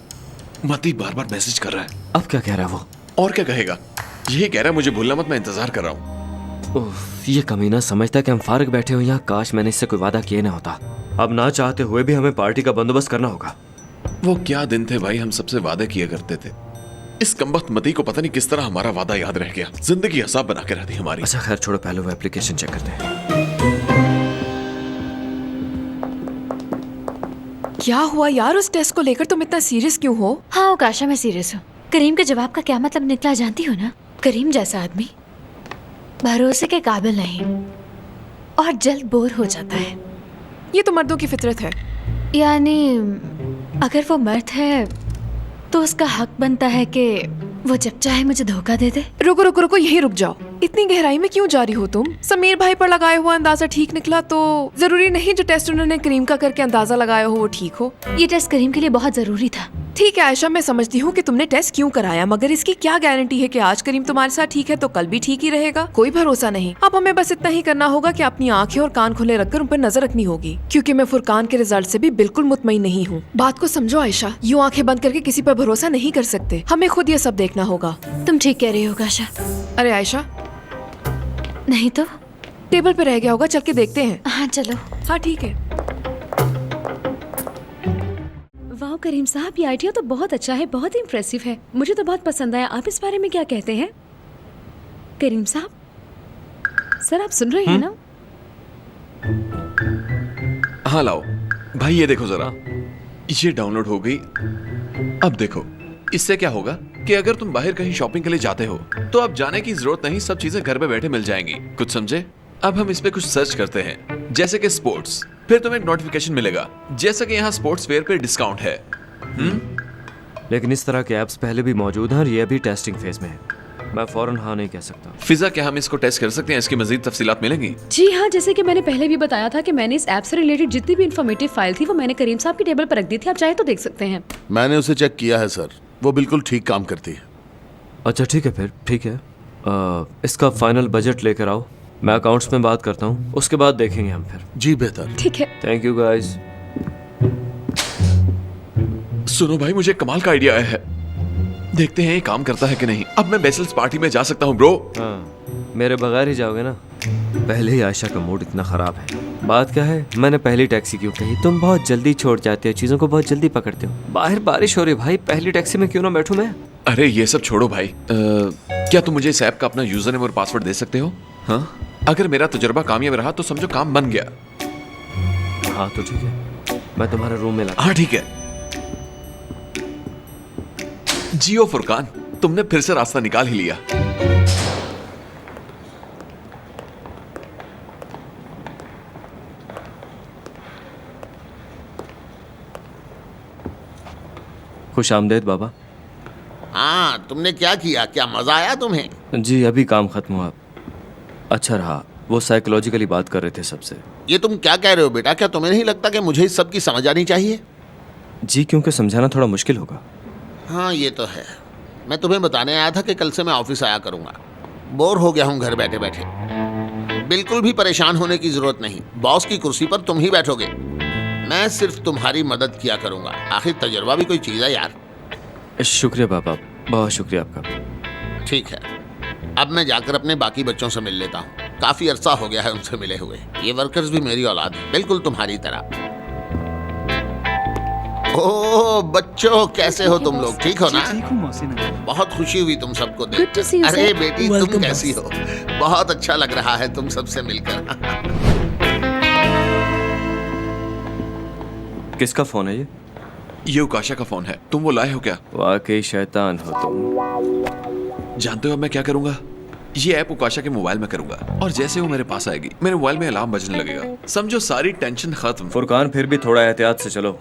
मती बार बार मैसेज कर रहा है। अब क्या कह रहा है वो? और क्या कहेगा? यही कह रहा है मुझे भूलना मत, मैं इंतजार कर रहा हूँ। ये कमीना समझता है कि हम फारिग बैठे हो यहाँ। काश मैंने इससे कोई वादा किए ना होता। अब ना चाहते हुए भी हमें पार्टी का बंदोबस्त करना होगा। वो क्या दिन थे भाई, हम सबसे वादे किया करते थे। इस कमबख्त मती को पता नहीं किस तरह हमारा वादा याद रह गया। जिंदगी असाब बना के रहती हमारी। अच्छा खैर छोड़ो, पहले वो एप्लीकेशन चेक करते हैं। क्या हुआ यार, उस टेस्ट को लेकर तुम इतना सीरियस क्यों हो? हाँ उकाशा, मैं सीरियस हूँ। करीम के जवाब का क्या मतलब निकला जानती हो ना? करीम जैसा आदमी भरोसे के काबिल नहीं और जल्द बोर हो जाता है। ये तो मर्दों की फितरत है। यानी अगर वो मर्द है तो उसका हक बनता है कि वो जब चाहे मुझे धोखा दे दे। रुको रुको रुको, यही रुक जाओ। इतनी गहराई में क्यों जा रही हो तुम? समीर भाई पर लगाया हुआ अंदाजा ठीक निकला तो जरूरी नहीं जो टेस्ट उन्होंने करीम का करके अंदाजा लगाया हो वो ठीक हो। ये टेस्ट करीम के लिए बहुत जरूरी था। ठीक है आयशा, मैं समझती हूँ कि तुमने टेस्ट क्यों कराया, मगर इसकी क्या गारंटी है कि आज करीम तुम्हारे साथ ठीक है तो कल भी ठीक ही रहेगा? कोई भरोसा नहीं। अब हमें बस इतना ही करना होगा कि अपनी आंखें और कान खुले रखकर उन पर नजर रखनी होगी, क्योंकि मैं फुरकान के रिजल्ट से भी बिल्कुल मुतमईन नहीं हूँ। बात को समझो आयशा, यूँ आंखें बंद करके किसी पर भरोसा नहीं कर सकते। हमें खुद ये सब देखना होगा। तुम ठीक कह रही हो काशा। अरे आयशा, नहीं तो टेबल पे रह गया होगा, चल के देखते हैं। हाँ चलो। हाँ ठीक है। वाह करीम साहब, ये आइडिया तो बहुत अच्छा है, बहुत इम्प्रेसिव है। मुझे तो बहुत पसंद आया। आप इस बारे में क्या कहते हैं? करीम साहब, सर आप सुन रहे हैं ना? हाँ लाओ भाई, ये देखो जरा। ये डाउनलोड हो गई। अब देखो, इससे क्या होगा कि अगर तुम बाहर कहीं शॉपिंग के लिए जाते हो तो अब जाने की जरूरत नहीं, सब चीजें घर पे बैठे मिल जाएंगी। कुछ समझे? अब हम इस पे कुछ सर्च करते हैं, जैसे कि स्पोर्ट्स, फिर तुम्हें एक नोटिफिकेशन मिलेगा जैसे कि यहाँ स्पोर्ट्स वेयर पे डिस्काउंट है। लेकिन इस तरह के ऐप्स पहले भी मौजूद हैं और ये अभी टेस्टिंग फेज में है। मैं फौरन हाँ नहीं कह सकता। फिजा, क्या हम इसको टेस्ट कर सकते हैं? इसकी मजीद तफसीलात मिलेंगी? जी हाँ, जैसे कि मैंने पहले भी बताया था कि मैंने इस ऐप से रिलेटेड जितनी भी इन्फॉर्मेटिव फाइल थी वो मैंने करीम साहब की टेबल पर रख दी थी। आप चाहे तो देख सकते हैं। मैंने उसे चेक किया है सर, वो बिल्कुल ठीक काम करती है। अच्छा ठीक है, फिर ठीक है। इसका फाइनल बजट लेकर आओ, मैं अकाउंट्स में बात करता हूँ, उसके बाद देखेंगे हम फिर। जी बेहतर। ठीक है। Thank you guys. सुनो भाई, मुझे कमाल का आइडिया आया है, देखते हैं ये काम करता है कि नहीं। अब मैं बैचलर्स पार्टी में जा सकता हूँ ब्रो। हाँ, मेरे बगैर ही जाओगे ना? पहले ही आयशा का मूड इतना खराब है। बात क्या है, मैंने पहली टैक्सी क्यों कही? तुम बहुत जल्दी छोड़ जाते हो, चीजों को बहुत जल्दी पकड़ते हो। बाहर बारिश हो रही भाई, पहली टैक्सी में क्यों ना बैठूं मैं? अरे ये सब छोड़ो भाई, क्या तुम मुझे इस ऐप का अपना यूजर नेम और पासवर्ड दे सकते हो? हाँ, अगर मेरा तजुर्बा कामयाब रहा तो समझो काम बन गया। हाँ तो ठीक है, मैं तुम्हारे रूम में हाँ ठीक है। जियो फुरकान, तुमने फिर से रास्ता निकाल ही लिया। खुश आमदेद बाबा। हाँ, तुमने क्या किया? क्या मजा आया तुम्हें? जी अभी काम खत्म हुआ। अच्छा रहा, वो साइकोलॉजिकली बात कर रहे थे सबसे। ये तुम क्या कह रहे हो बेटा? क्या तुम्हें नहीं लगता कि मुझे इस सब की समझ आनी चाहिए? जी क्योंकि समझाना थोड़ा मुश्किल होगा। हाँ ये तो है। मैं तुम्हें बताने आया था कि कल से मैं ऑफिस आया करूंगा। बोर हो गया हूँ घर बैठे बैठे। बिल्कुल भी परेशान होने की जरूरत नहीं, बॉस की कुर्सी पर तुम ही बैठोगे, मैं सिर्फ तुम्हारी मदद किया करूंगा। आखिर तजुर्बा भी कोई चीज़ है यार। शुक्रिया बाबा, बहुत शुक्रिया आपका। ठीक है, अब मैं जाकर अपने बाकी बच्चों से मिल लेता हूँ, काफी अरसा हो गया है उनसे मिले हुए। ये वर्कर्स भी मेरी औलाद है, बिल्कुल तुम्हारी तरह। ओह बच्चों, कैसे हो तुम लोग? ठीक हो ना? बहुत खुशी हुई तुम सबको देखकर। अरे बेटी, तुम कैसी हो? बहुत अच्छा लग रहा है तुम सबसे मिलकर। किसका फोन है ये? ये उकाशा का फोन है। तुम वो लाए हो क्या? वाकई शैतान हो तुम। जानते हो अब मैं क्या करूंगा? ये ऐप उकाशा के मोबाइल में करूंगा और जैसे वो मेरे पास आएगी मेरे मोबाइल में अलार्म बजने लगेगा। समझो सारी टेंशन खत्म। फुरकान फिर भी थोड़ा एहतियात से चलो।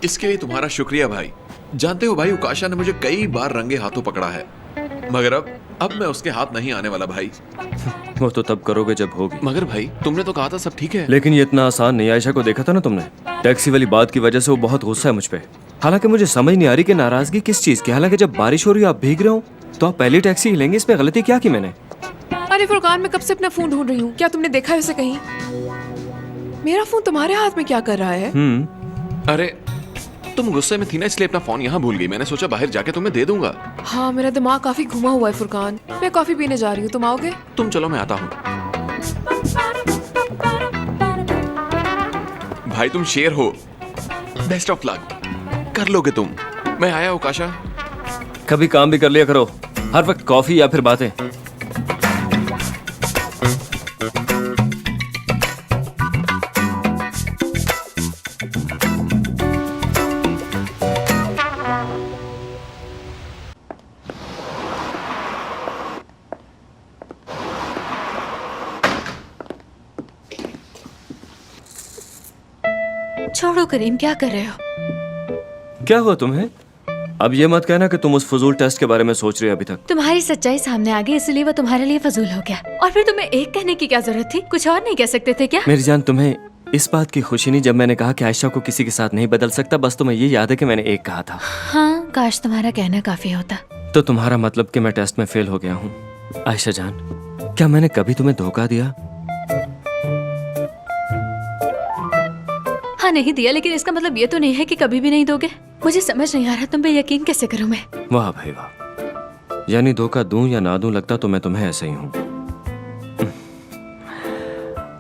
इसके लिए तुम्हारा शुक्रिया भाई। जानते हो भाई, उकाशा ने मुझे कई बार रंगे हाथों पकड़ा है, मगर अब मैं उसके हाथ नहीं आने वाला भाई। वो तो तब करोगे जब होगी। मगर भाई तुमने तो कहा था सब ठीक है। लेकिन ये इतना आसान नहीं। आयशा को देखा था ना तुमने? टैक्सी वाली बात की वजह से वो बहुत गुस्सा है मुझ पे। हालांकि मुझे समझ नहीं आ रही कि नाराजगी किस चीज की। हालांकि जब बारिश हो रही है, आप भीग रहे हो, तो आप पहली टैक्सी ही लेंगे। इसमें गलती क्या की मैंने? अरे फुरकान, मैं कब से अपना फोन ढूंढ रही हूँ, क्या तुमने देखा है उसे कहीं? मेरा फोन तुम्हारे हाथ में क्या कर रहा है? अरे तुम गुस्से में थी ना, इसलिए अपना फोन यहाँ भूल गई। मैंने सोचा बाहर जाके तुम्हें दे दूंगा। हाँ, मेरा दिमाग काफी घुमा हुआ है फुरकान। मैं कॉफी पीने जा रही हूँ, तुम आओगे? तुम चलो, मैं आता हूँ। भाई तुम शेर हो, बेस्ट ऑफ लक। कर लोगे तुम। मैं आया उकाशा। कभी काम भी कर लिया करो, हर वक्त कॉफी या फिर बातें। छोड़ो करीम, क्या कर रहे हो? क्या हुआ तुम्हें? अब ये मत कहना कि तुम उस फजूल टेस्ट के बारे में सोच रहे हो अभी तक। तुम्हारी सच्चाई सामने आ गई, इसलिए वो तुम्हारे लिए फजूल हो गया। और फिर तुम्हें एक कहने की क्या जरूरत थी? कुछ और नहीं कह सकते थे क्या? मेरी जान, तुम्हें इस बात की खुशी नहीं जब मैंने कहा कि आयशा को किसी के साथ नहीं बदल सकता? बस तुम्हें ये याद है कि मैंने एक कहा था। हाँ, काश तुम्हारा कहना काफी होता। तो तुम्हारा मतलब कि मैं टेस्ट में फेल हो गया हूँ? आयशा जान, क्या मैंने कभी तुम्हें धोखा दिया? हाँ नहीं दिया, लेकिन इसका मतलब ये तो नहीं है कि कभी भी नहीं दोगे। मुझे समझ नहीं आ रहा तुम पे यकीन कैसे करूं मैं। वाह भाई वाह, यानी धोखा दूं या ना दूं, लगता तो मैं तुम्हें ऐसे ही हूँ।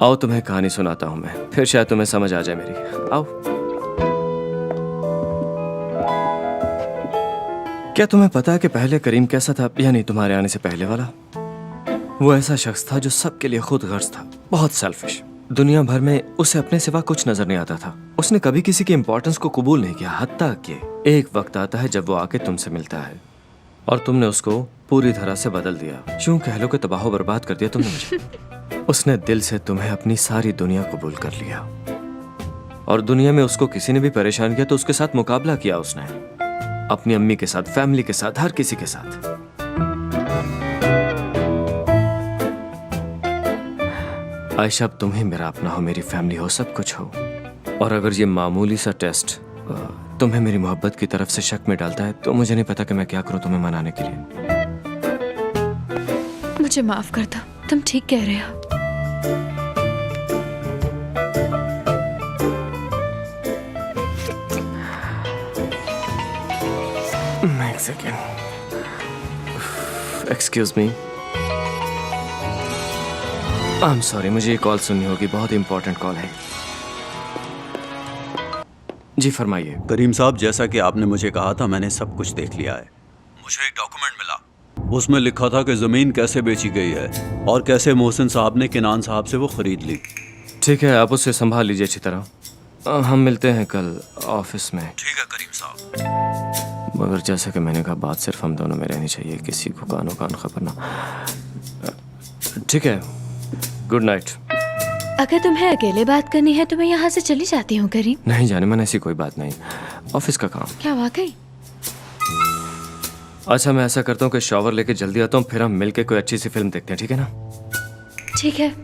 आओ तुम्हें कहानी सुनाता हूँ मैं, फिर शायद तुम्हें समझ आ जाए मेरी। आओ। क्या तुम्हें पता है कि पहले करीम कैसा था? यानी तुम्हारे आने से पहले वाला। वो ऐसा शख्स था जो सबके लिए खुद गर्ज था, बहुत सेल्फिश। दुनिया भर में उसे अपने सिवा कुछ नजर नहीं आता था। उसने कभी किसी की इम्पोर्टेंस को कबूल नहीं किया, हत्ता कि एक वक्त आता है जब वो आके तुमसे मिलता है और तुमने उसको पूरी तरह से बदल दिया। यूं कह लो कि तबाह बर्बाद कर दिया तुमने मुझे। उसने दिल से तुम्हें अपनी सारी दुनिया कबूल कर लिया और दुनिया में उसको किसी ने भी परेशान किया तो उसके साथ मुकाबला किया उसने, अपनी अम्मी के साथ, फैमिली के साथ, हर किसी के साथ। आयशा, अब तुम ही मेरा अपना हो, मेरी फैमिली हो, सब कुछ हो। और अगर ये मामूली सा टेस्ट तुम्हें मेरी मोहब्बत की तरफ से शक में डालता है तो मुझे नहीं पता कि मैं क्या करूं तुम्हें मनाने के लिए। मुझे माफ कर दो, तुम ठीक कह रहे हो। एक second, excuse me. I am sorry, मुझे ये कॉल सुननी होगी, बहुत इंपॉर्टेंट कॉल है। जी फरमाइए। करीम साहब, जैसा कि आपने मुझे कहा था मैंने सब कुछ देख लिया है। मुझे एक डॉक्यूमेंट मिला, उसमें लिखा था कि ज़मीन कैसे बेची गई है और कैसे मोहसिन साहब ने किनान साहब से वो खरीद ली। ठीक है, आप उसे संभाल लीजिए अच्छी तरह। हम मिलते हैं कल ऑफिस में। ठीक है करीम साहब। मगर जैसा कि मैंने कहा, बात सिर्फ हम दोनों में रहनी चाहिए, किसी को कानो कान खबर ना। ठीक है, गुड नाइट। अगर तुम्हें अकेले बात करनी है तो मैं यहाँ से चली जाती हूँ करीम। नहीं जाने मन, ऐसी कोई बात नहीं, ऑफिस का काम। क्या वाकई? अच्छा, मैं ऐसा करता हूँ कि शॉवर लेके जल्दी आता हूँ, फिर हम मिलके कोई अच्छी सी फिल्म देखते हैं, ठीक है ना? ठीक है।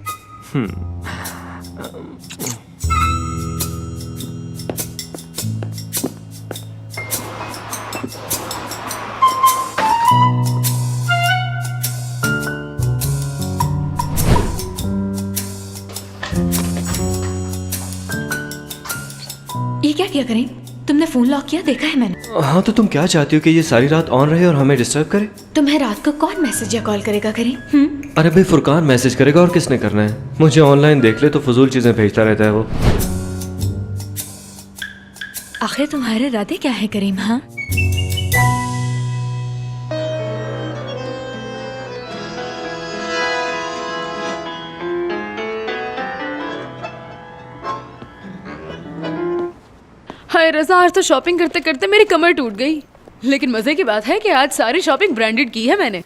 ये क्या किया करीम? तुमने फोन लॉक किया, देखा है मैंने। हाँ, तो तुम क्या चाहती हो कि ये सारी रात ऑन रहे और हमें डिस्टर्ब करे? तुम्हें रात को कौन मैसेज या कॉल करेगा करीम? अरे भाई, फुरकान मैसेज करेगा और किसने करना है? मुझे ऑनलाइन देख ले तो फजूल चीजें भेजता रहता है वो। आखिर तुम्हारे इरादे क्या है करीम? हाँ, हाय रजा, आज तो शॉपिंग करते करते मेरी कमर टूट गई। लेकिन मजे की बात है कि आज सारी शॉपिंग ब्रांडेड की है मैंने।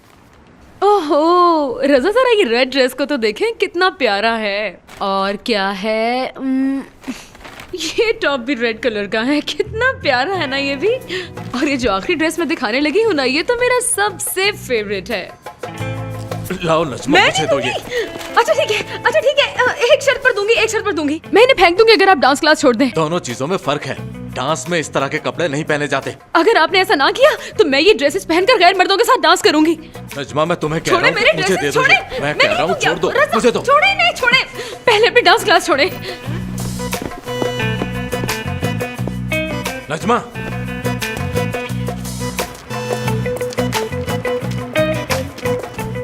ओहो रजा, जरा ये रेड ड्रेस को तो देखें, कितना प्यारा है। और क्या है, ये टॉप भी रेड कलर का है, कितना प्यारा है ना ये भी। और ये जो आखिरी ड्रेस मैं दिखाने लगी हूँ ना, ये तो मेरा सबसे फेवरेट है। लाओ नजमा, मुझे दो ये। अच्छा ठीक है, अच्छा ठीक है, एक शर्त पर दूंगी, एक शर्त पर दूंगी। मैं इन्हें फेंक दूंगी अगर आप डांस क्लास छोड़ दें। दोनों चीजों में फर्क है, डांस में इस तरह के कपड़े नहीं पहने जाते। अगर आपने ऐसा ना किया तो मैं ये ड्रेसेस पहनकर गैर मर्दों के साथ डांस करूंगी। नजमा, मैं तुम्हें कह रहा हूँ, मुझे दे दो। मैं कह रहा हूँ, छोड़ दो मुझे। तो छोड़े नहीं, छोड़े, पहले अपनी डांस क्लास छोड़े। नजमा,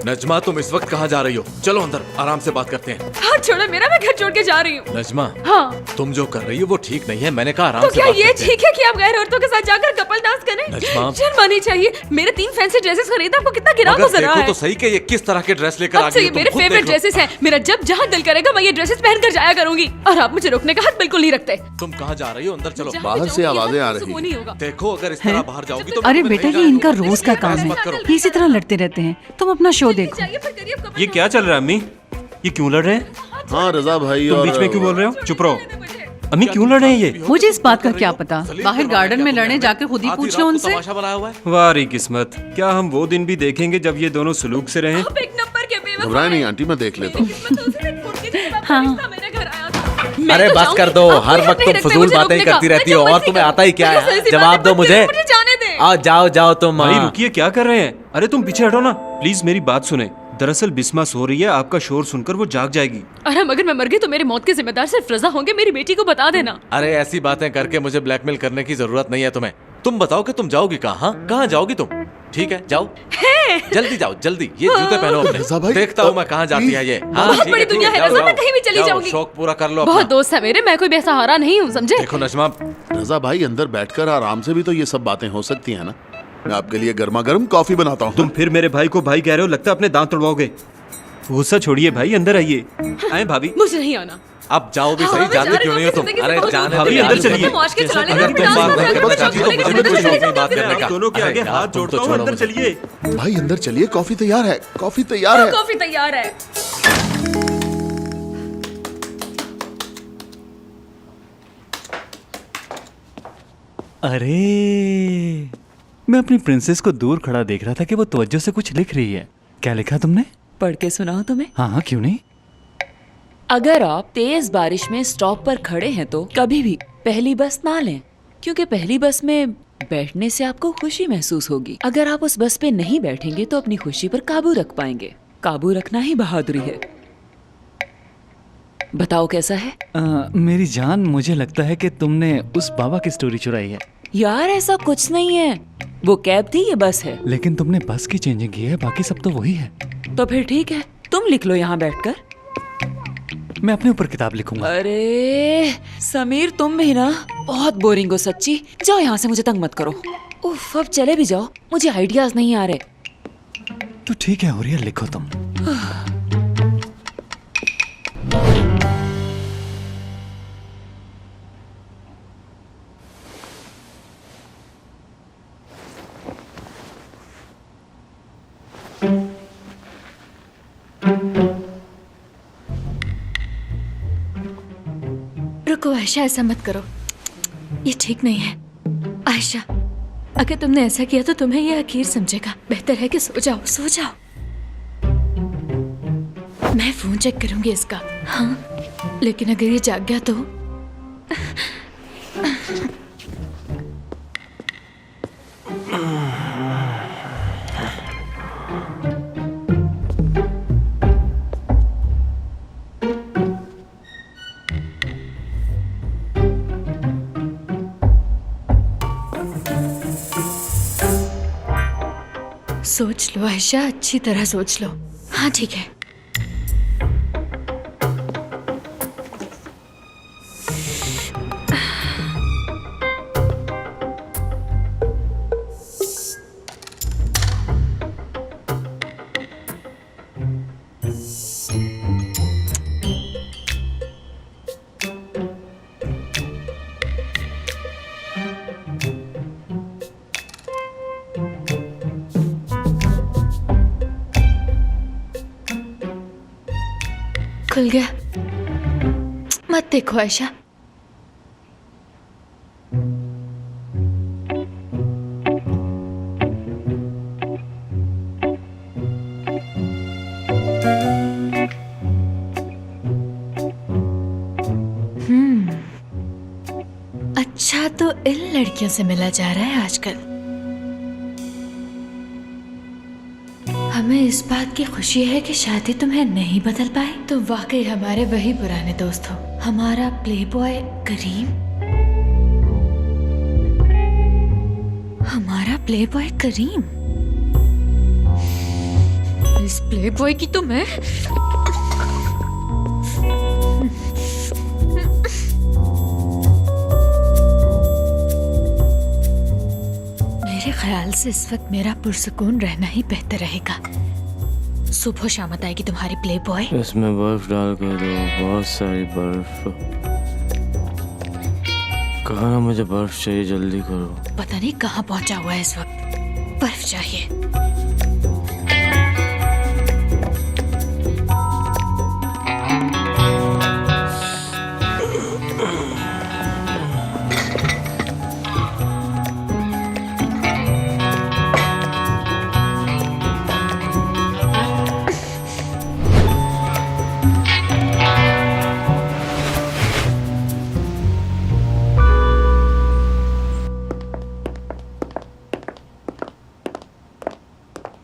नजमा, तुम इस वक्त कहाँ जा रही हो? चलो अंदर आराम से बात करते हैं। हाथ छोड़ो मेरा, मैं घर छोड़ के जा रही हूँ। नजमा, हाँ, तुम जो कर रही हो वो ठीक नहीं है, मैंने कहा आराम तो से क्या बात ये करते हैं। ठीक है कि आप गैर औरतों के साथ जाकर कपल डांस करें? नजमा, शर्म आनी चाहिए। मेरे 3 फैंसी ड्रेसेस खरीदे, आपको कितना गिरा मगर गुजर रहा देखो है। तो सही कि ये किस तरह के ड्रेस लेकर आ अब से गई ये हो, मेरे तुम खुद फेवरेट देख लो। ड्रेसेस हैं। मेरा जब जहाँ दिल करेगा मैं ये ड्रेसेस पहनकर जाया करूंगी और आप मुझे रोकने का हक बिल्कुल नहीं रखते। तुम कहाँ जा रही हो? अंदर चलो। जहाँ भी बाहर से जाऊंगी, आवाजें यहाँ आ सुकून रही ही होगा। देखो, अगर इस तरह बाहर जाओगी तो अरे मैं बेटा, तुम्हें ये नहीं इनका जाने रोज का दूंगा। काम बहस है, मत करो। ये इसी तरह लड़ते रहते हैं। तुम अपना शो देखो। जाइए, फिर करिए कपल ये क्या चल रहा है अम्मी? ये क्यों लड़ रहे हैं? हाँ रजा भाई, तुम और बीच में क्यों बोल रहे हो? चुप रहो। अम्मी क्यों लड़ रहे हैं ये? मुझे इस बात का क्या पता, बाहर गार्डन में लड़ने जाकर खुद ही पूछ लो उनसे। तमाशा बनाया हुआ है। वारी किस्मत, क्या हम वो दिन भी देखेंगे जब ये दोनों सलूक से रहें? आप एक नंबर के बेवकूफ घबराए नहीं हैं। आंटी, मैं देख लेता हूँ। मेरी किस्मत तो उसी दिन फुर्ती के जवाब हाँ। रिश्ता मेरे घर आया था। मैं अरे तो बस कर दो, जाऊंगी, हर आप वक्त नहीं तुम रखते फजूल मुझे बातें ही रोकने करती का। रहती हो मैं और जबरदस्ती तुम्हें आता ही क्या करूं। है? ऐसी जवाब बातें दो मत मुझे। करो, मुझे जाने दें। आओ, जाओ जाओ तुम। भाई रुकिए, क्या कर रहे हैं? अरे तुम पीछे हटो ना प्लीज, मेरी बात सुने। दरअसल बिस्मा सो रही है, आपका शोर सुनकर वो जाग जाएगी। अरे मगर मैं मर गई तो मेरी मौत के जिम्मेदार सिर्फ रजा होंगे। मेरी बेटी को बता देना। अरे ऐसी बातें करके मुझे ब्लैकमेल करने की जरूरत नहीं है तुम्हें। तुम बताओ कि तुम जाओगी कहाँ? कहाँ जाओगी तुम? ठीक है, जाओ, जल्दी जाओ, जल्दी। ये जूते पहनो रजा अपने। भाई, देखता हूँ मैं कहाँ जाती है ये। हाँ, बहुत ठीक बड़ी ठीक दुनिया है जाओ, रजा, मैं जाओ, कहीं भी चली जाओ, जाऊंगी। शौक पूरा कर लो बहुत अपना। दोस्त है मेरे, मैं कोई बेसहारा नहीं हूँ, समझे? देखो नजमा, रजा भाई, अंदर बैठकर आराम से भी तो ये सब बातें हो सकती हैं ना। मैं आपके लिए गर्मा गर्म कॉफी बनाता हूँ। तुम फिर मेरे भाई को भाई कह रहे हो, लगता है अपने दांत तोड़वाओगे। गुस्सा छोड़िए भाई, अंदर आइए। आए भाभी। मुझे नहीं आना। अब जाओ भी सही, जानते क्यों नहीं हो तुम? अरे जाने भाभी, अंदर चलिए। अगर तुम बात नहीं करना चाहती तो मुझे भी कोई शौक नहीं बात करने का। दोनों के आगे अरे यार, हाथ तुम जोड़ता तो हूँ, छोड़ो अंदर मुझे। चलिए। भाई अंदर चलिए, कॉफी तैयार है, कॉफी तैयार है। कॉफी तैयार है। अरे मैं अपनी प्रिंसेस को दूर खड़ा देख रहा था कि वो तवज्जो से कुछ लिख रही है। क्या लिखा तुमने? पढ़ के सुनाओ तुम्हें। हाँ क्यों नहीं। अगर आप तेज बारिश में स्टॉप पर खड़े हैं तो कभी भी पहली बस ना लें, क्योंकि पहली बस में बैठने से आपको खुशी महसूस होगी। अगर आप उस बस पे नहीं बैठेंगे तो अपनी खुशी पर काबू रख पाएंगे। काबू रखना ही बहादुरी है। बताओ कैसा है? मेरी जान, मुझे लगता है कि तुमने उस बाबा की स्टोरी चुराई है। यार ऐसा कुछ नहीं है, वो कैब थी, ये बस है। लेकिन तुमने बस की चेंजिंग की है, बाकी सब तो वही है। तो फिर ठीक है, तुम लिख लो यहाँ बैठकर। मैं अपने ऊपर किताब लिखूंगा। अरे समीर, तुम भी ना बहुत बोरिंग हो सच्ची। जाओ यहाँ से, मुझे तंग मत करो। उफ, अब चले भी जाओ, मुझे आइडियाज नहीं आ रहे। तो ठीक है ओरिया, लिखो तुम। रुको आयशा, ऐसा मत करो, ये ठीक नहीं है। आयशा, अगर तुमने ऐसा किया तो तुम्हें ये हकीर समझेगा। बेहतर है कि सो जाओ, सो जाओ। मैं फोन चेक करूंगी इसका। हाँ, लेकिन अगर ये जाग गया तो सोच लो आयशा, अच्छी तरह सोच लो। हाँ ठीक है। खुल गया। मत देखो आयशा। अच्छा, तो इन लड़कियों से मिला जा रहा है आजकल। हमें इस बात की खुशी है कि शादी तुम्हें नहीं बदल पाई, तो वाकई हमारे वही पुराने दोस्त हो, हमारा प्लेबॉय करीम। हमारा प्लेबॉय करीम। इस प्लेबॉय की तो मैं मेरे ख्याल से इस वक्त मेरा पुरसुकून रहना ही बेहतर रहेगा। सुबह शामत आएगी तुम्हारी प्ले बॉय। इसमें बर्फ डाल के दो, बहुत सारी बर्फ। कहा ना मुझे बर्फ चाहिए, जल्दी करो। पता नहीं कहाँ पहुंचा हुआ है इस वक्त। बर्फ चाहिए।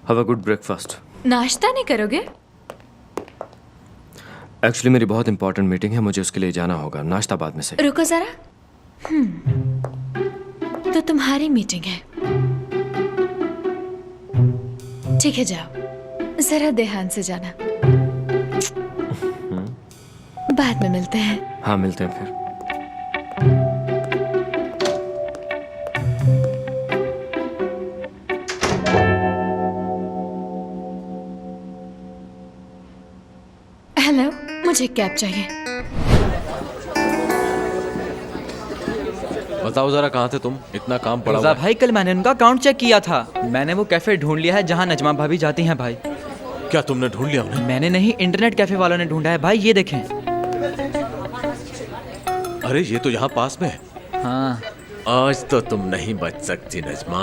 Have a good breakfast. नाश्ता नहीं करोगे? एक्चुअली मेरी बहुत इंपॉर्टेंट मीटिंग है, मुझे उसके लिए जाना होगा। नाश्ता बाद में से। रुको जरा। तो तुम्हारी मीटिंग है, ठीक है, जाओ। जरा ध्यान से जाना। बाद में मिलते हैं। हाँ, मिलते हैं फिर। हेलो, मुझे एक कैब चाहिए। बताओ जरा कहाँ थे तुम? इतना काम पड़ा रजा हुआ है। भाई कल मैंने उनका अकाउंट चेक किया था। मैंने वो कैफे ढूंढ लिया है जहाँ नजमा भाभी जाती हैं भाई। क्या तुमने ढूंढ लिया उन्हें? मैंने नहीं, इंटरनेट कैफे वालों ने ढूंढा है भाई, ये देखें। अरे ये तो यहाँ पास में है। हाँ आज तो तुम नहीं बच सकती नजमा।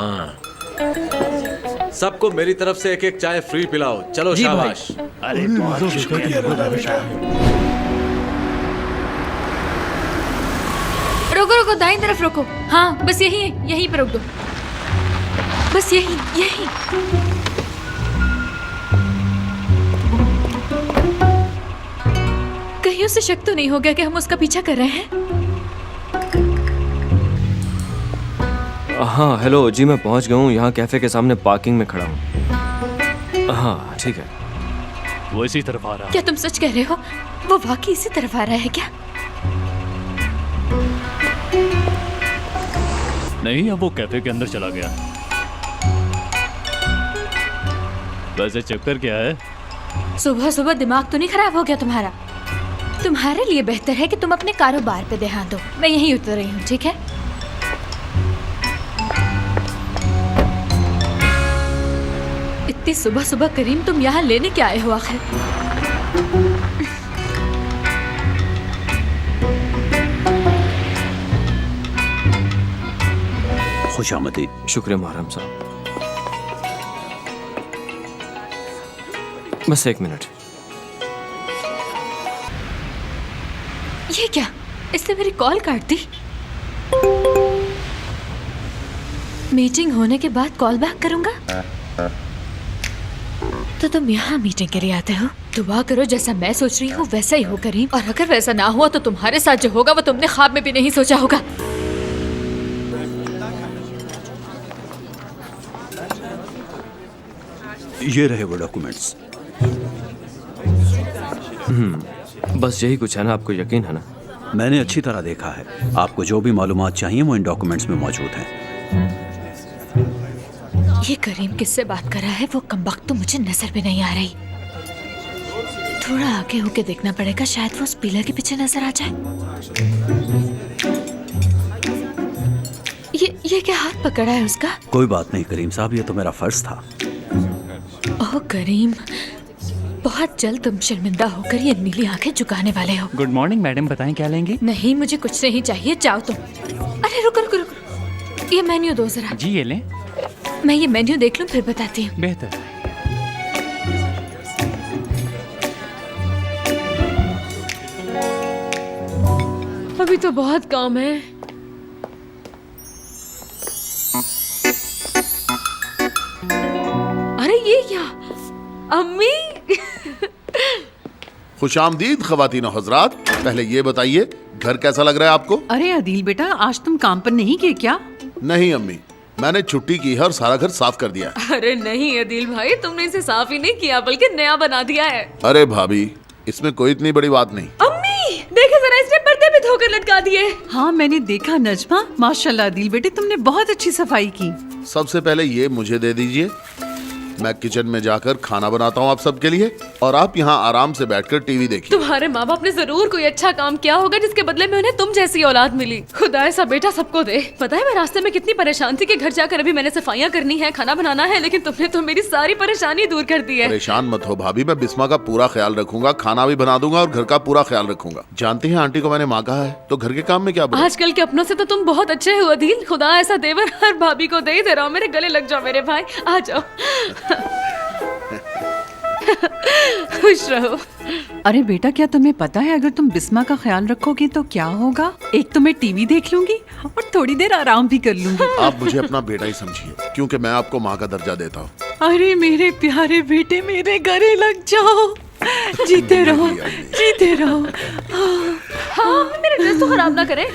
सबको मेरी तरफ से एक एक चाय फ्री पिलाओ। चलो जी भाई। शाबाश। अरे बहुत शुक्रिया। रोको रोको, दाईं तरफ रोको। हाँ बस यही है, यहीं पे रोक दो। बस यही यही। कहीं उसे शक तो नहीं हो गया कि हम उसका पीछा कर रहे हैं? हाँ हेलो जी, मैं पहुंच गया हूँ। यहाँ कैफे के सामने पार्किंग में खड़ा हूँ। हाँ ठीक है। वो इसी तरफ आ रहा। क्या तुम सच कह रहे हो? वो वाकई इसी तरफ आ रहा है क्या? नहीं, अब वो कैफे के अंदर चला गया। वैसे चक्कर क्या है? सुबह सुबह दिमाग तो नहीं खराब हो गया तुम्हारा? तुम्हारे लिए बेहतर है कि तुम अपने कारोबार पे ध्यान दो। मैं यहीं उतर रही हूँ, ठीक है? इतनी सुबह सुबह करीम तुम यहाँ लेने क्या आए हो आखिर? खुशामदीद। शुक्रिया मुहर्रम साहब। बस एक मिनट। ये क्या? इसने मेरी कॉल काट दी। मीटिंग होने के बाद कॉल बैक करूंगा। तो तुम यहाँ मीटिंग के लिए आते हो? दुआ करो जैसा मैं सोच रही हूँ वैसा ही हो करीम। और अगर वैसा ना हुआ तो तुम्हारे साथ जो होगा वो तुमने ख्वाब में भी नहीं सोचा होगा। ये रहे वो डॉक्यूमेंट्स। बस यही कुछ है ना? आपको यकीन है ना? मैंने अच्छी तरह देखा है। आपको जो भी मालूमात चाहिए वो इन डॉक्यूमेंट्स में मौजूद हैं। ये करीम किससे बात कर रहा है? वो कमबख्त तो मुझे नजर भी नहीं आ रही। थोड़ा आगे होके देखना पड़ेगा, शायद वो उस पिलर के पीछे नजर आ जाए। ये क्या हाथ पकड़ा है उसका? कोई बात नहीं करीम साहब, ये तो मेरा फर्ज था। ओह करीम, बहुत जल्द तुम शर्मिंदा होकर ये नीली आंखें झुकाने वाले हो। गुड मॉर्निंग मैडम, बताएं क्या लेंगी? नहीं मुझे कुछ नहीं चाहिए, जाओ तुम। अरे रुको रुको रुको, ये मेन्यू दो जरा। जी ये लें। मैं ये मेन्यू देख लूं फिर बताती हूँ। बेहतर। अभी तो बहुत काम है। अरे ये क्या? अम्मी खुशामदीद ख्वातीन और हजरात। पहले ये बताइए घर कैसा लग रहा है आपको? अरे अदील बेटा, आज तुम काम पर नहीं गए क्या? नहीं अम्मी, मैंने छुट्टी की है और सारा घर साफ कर दिया है। अरे नहीं अदील भाई, तुमने इसे साफ ही नहीं किया बल्कि नया बना दिया है। अरे भाभी, इसमें कोई इतनी बड़ी बात नहीं। अम्मी देखे जरा, इसने पर्दे भी धोकर लटका दिए। हाँ मैंने देखा नजमा, माशाल्लाह अदील बेटे, तुमने बहुत अच्छी सफाई की। सबसे पहले ये मुझे दे दीजिए, मैं किचन में जाकर खाना बनाता हूँ आप सबके लिए, और आप यहाँ आराम से बैठकर टीवी देखिए। तुम्हारे माँ बाप ने जरूर कोई अच्छा काम किया होगा जिसके बदले में उन्हें तुम जैसी औलाद मिली। खुदा ऐसा बेटा सबको दे। पता है मैं रास्ते में कितनी परेशान थी कि घर जाकर अभी मैंने सफाइयाँ करनी है, खाना बनाना है, लेकिन तुमने तो मेरी सारी परेशानी दूर कर दी है। परेशान मत हो भाभी, मैं बिस्मा का पूरा ख्याल रखूंगा, खाना भी बना दूंगा और घर का पूरा ख्याल रखूंगा। जानती हैं आंटी को मैंने माँ कहा है, तो घर के काम में क्या बुरा? आजकल के अपनों से तो तुम बहुत अच्छे हो अदील। खुदा ऐसा देवर हर भाभी को दे रहा हूँ। मेरे गले लग जाओ मेरे भाई, आ जाओ। खुश रहो। अरे बेटा, क्या तुम्हें पता है अगर तुम बिस्मा का ख्याल रखोगी तो क्या होगा? एक तो मैं टीवी देख लूंगी और थोड़ी देर आराम भी कर लूंगी। आप मुझे अपना बेटा ही समझिए, क्योंकि मैं आपको माँ का दर्जा देता हूँ। अरे मेरे प्यारे बेटे, मेरे गले लग जाओ। जीते रहो, जीते रहो। हाँ मेरे ड्रेस तो खराब ना करे।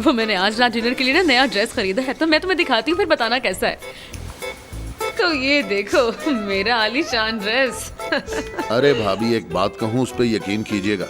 वो मैंने आज रात डिनर के लिए ना नया ड्रेस खरीदा है, तो मैं तुम्हें दिखाती हूँ, फिर बताना कैसा है। तो ये देखो मेरा आलीशान ड्रेस। अरे भाभी, एक बात कहूँ, उस पर यकीन कीजिएगा,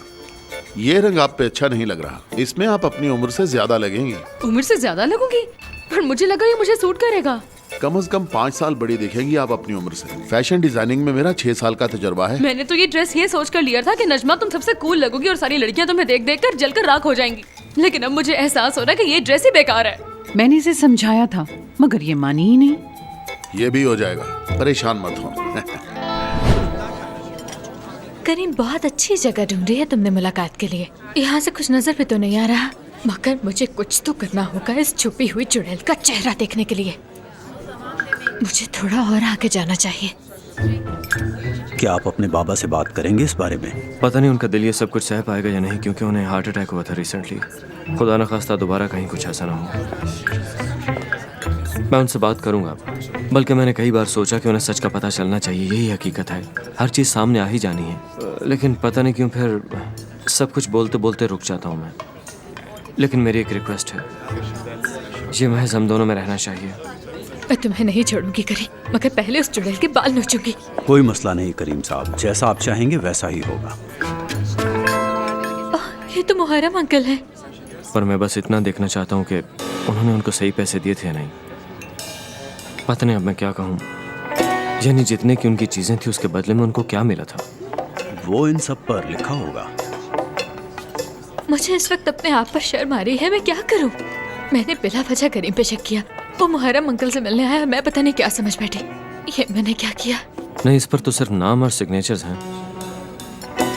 ये रंग आप पे अच्छा नहीं लग रहा। इसमें आप अपनी उम्र से ज्यादा लगेंगी। उम्र से ज्यादा लगूंगी? पर मुझे लगा ये मुझे सूट करेगा। कम से कम 5 साल बड़ी दिखेंगी आप अपनी उम्र से। फैशन डिजाइनिंग में मेरा 6 साल का तजुर्बा है। मैंने तो ये ड्रेस ये सोच कर लिया था कि नजमा तुम सबसे कूल लगोगी और सारी लड़कियां तुम्हें देख देख कर जलकर राख हो जाएंगी, लेकिन अब मुझे एहसास हो रहा है कि ये ड्रेस ही बेकार है। मैंने इसे समझाया था मगर ये मानी ही नहीं। ये भी हो जाएगा, परेशान मत हो। करीम, बहुत अच्छी जगह ढूंढी है तुमने मुलाकात के लिए। यहाँ से कुछ नजर भी तो नहीं आ रहा, मगर मुझे कुछ तो करना होगा इस छुपी हुई चुड़ैल का चेहरा देखने के लिए। मुझे थोड़ा और आगे जाना चाहिए। क्या आप अपने बाबा से बात करेंगे इस बारे में? पता नहीं उनका दिल ये सब कुछ सह पाएगा या नहीं, क्योंकि उन्हें हार्ट अटैक हुआ था रिसेंटली। खुदा न खास्ता दोबारा कहीं कुछ ऐसा ना हो। मैं उनसे बात करूंगा, बल्कि मैंने कई बार सोचा कि उन्हें सच का पता चलना चाहिए। यही हकीकत है, हर चीज़ सामने आ ही जानी है। लेकिन पता नहीं क्यों फिर सब कुछ बोलते बोलते रुक जाता हूँ मैं। लेकिन मेरी एक रिक्वेस्ट है, ये महज हम दोनों में रहना चाहिए। मैं तुम्हें नहीं छोड़ूंगी करीम, मगर पहले उस चुड़ैल के बाल नोचूंगी। कोई मसला नहीं करीम साहब, जैसा आप चाहेंगे वैसा ही होगा। ये तो मुहर्रम अंकल है। पर मैं बस इतना देखना चाहता हूँ कि उन्होंने उनको सही पैसे दिए थे या नहीं। पता नहीं अब मैं क्या कहूँ। यानी जितने की उनकी चीजें थी उसके बदले में उनको क्या मिला था? वो इन सब पर लिखा होगा। मुझे इस वक्त अपने आप पर शर्म आ रही है, मैं क्या करूँ? मैंने बिला वजह करीम पे शक किया। वो मुहर्रम अंकल से मिलने आया, मैं पता नहीं क्या समझ बैठी। ये मैंने क्या किया? नहीं, इस पर तो सिर्फ नाम और सिग्नेचर्स हैं।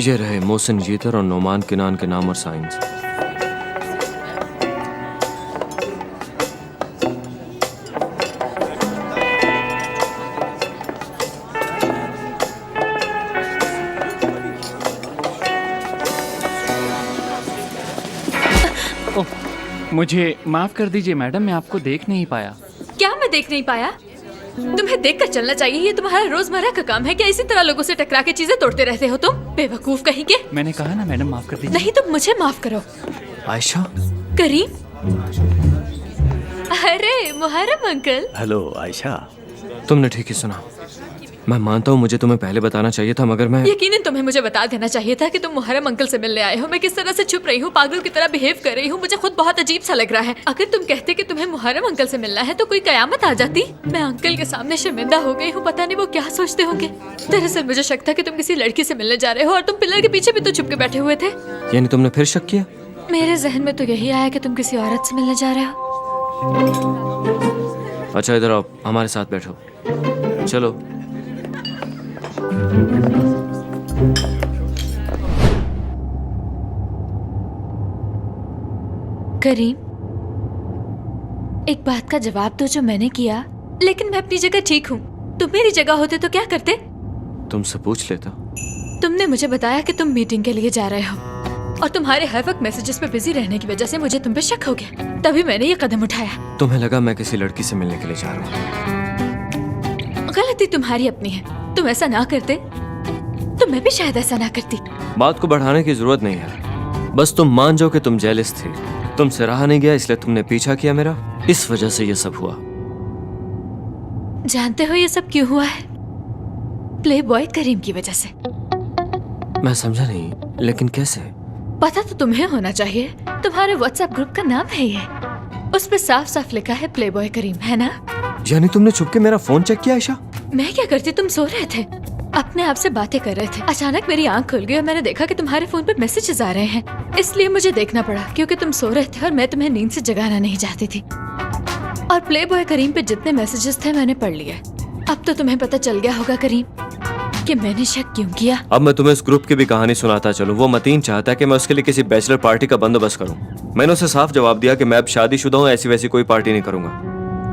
ये रहे मोहसिन जीतर और नोमान किनान के नाम और साइंस। मुझे माफ कर दीजिए मैडम, मैं आपको देख नहीं पाया। क्या मैं देख नहीं पाया? तुम्हें देखकर चलना चाहिए, ये तुम्हारा रोजमर्रा का काम है क्या? इसी तरह लोगों से टकरा के चीजें तोड़ते रहते हो तुम, बेवकूफ कहीं के। मैंने कहा ना मैडम, माफ कर दीजिए। नहीं, तुम मुझे माफ करो। आयशा। करीम। अरे मुहर्रम अंकल। हेलो आयशा। तुमने ठीक ही सुना। मैं मानता हूँ मुझे तुम्हें पहले बताना चाहिए था, मगर मैं यकीनन तुम्हें मुझे बता देना चाहिए था कि तुम मुहर्रम अंकल से मिलने आए हो। मैं किस तरह से छुप रही हूँ, पागल की तरह बिहेव कर रही हूँ, मुझे खुद बहुत अजीब सा लग रहा है। अगर तुम कहते कि तुम्हें मुहर्रम अंकल से मिलना है तो कोई कयामत आ जाती। मैं अंकल के सामने शर्मिंदा हो गई हूँ, पता नहीं वो क्या सोचते होंगे। दरअसल मुझे शक था कि तुम किसी लड़की से मिलने जा रहे हो और तुम पिलर के पीछे भी तो छुप के बैठे हुए थे। यानी तुमने फिर शक किया? मेरे जहन में तो यही आया कि तुम किसी औरत से मिलने जा रहे हो। अच्छा इधर आओ, हमारे साथ बैठो। चलो। करीम, एक बात का जवाब दो जो मैंने किया। लेकिन मैं अपनी जगह ठीक हूँ, तुम मेरी जगह होते तो क्या करते? तुमसे पूछ लेता। तुमने मुझे बताया कि तुम मीटिंग के लिए जा रहे हो और तुम्हारे हर वक्त मैसेजेस पे बिजी रहने की वजह से मुझे तुम पे शक हो गया। तभी मैंने ये कदम उठाया। तुम्हें लगा मैं किसी लड़की से मिलने के लिए जा रहा हूँ। गलती तुम्हारी अपनी है। तुम ऐसा ना करते तो मैं भी शायद ऐसा ना करती। बात को बढ़ाने की जरूरत नहीं है, बस तुम मान जाओ कि तुम जेलस थी। तुमसे रहा नहीं गया इसलिए तुमने पीछा किया मेरा, इस वजह से ये सब हुआ। जानते हो ये सब क्यों हुआ है? प्ले बॉय करीम की वजह से। मैं समझा नहीं, लेकिन कैसे? पता तो तुम्हें होना चाहिए, तुम्हारे व्हाट्सएप ग्रुप का नाम है ये। उस पर साफ साफ लिखा है प्ले बॉय करीम, है ना? यानी तुमने छुप के मेरा फोन चेक किया आयशा? मैं क्या करती, तुम सो रहे थे, अपने आप से बातें कर रहे थे। अचानक मेरी आंख खुल गई और मैंने देखा कि तुम्हारे फोन पर मैसेजेस आ रहे हैं। इसलिए मुझे देखना पड़ा क्योंकि तुम सो रहे थे और मैं तुम्हें नींद से जगाना नहीं चाहती थी। और प्ले बॉय करीम पे जितने मैसेजेस थे मैंने पढ़ लिए। अब तो तुम्हें पता चल गया होगा करीम कि मैंने शक क्यों किया। अब मैं तुम्हें इस ग्रुप की भी कहानी सुनाता चलूं। वो मतीन चाहता है कि मैं उसके लिए किसी बैचलर पार्टी का बंदोबस्त करूं। मैंने उसे साफ जवाब दिया कि मैं अब शादीशुदा हूं, ऐसी वैसी कोई पार्टी नहीं करूंगा।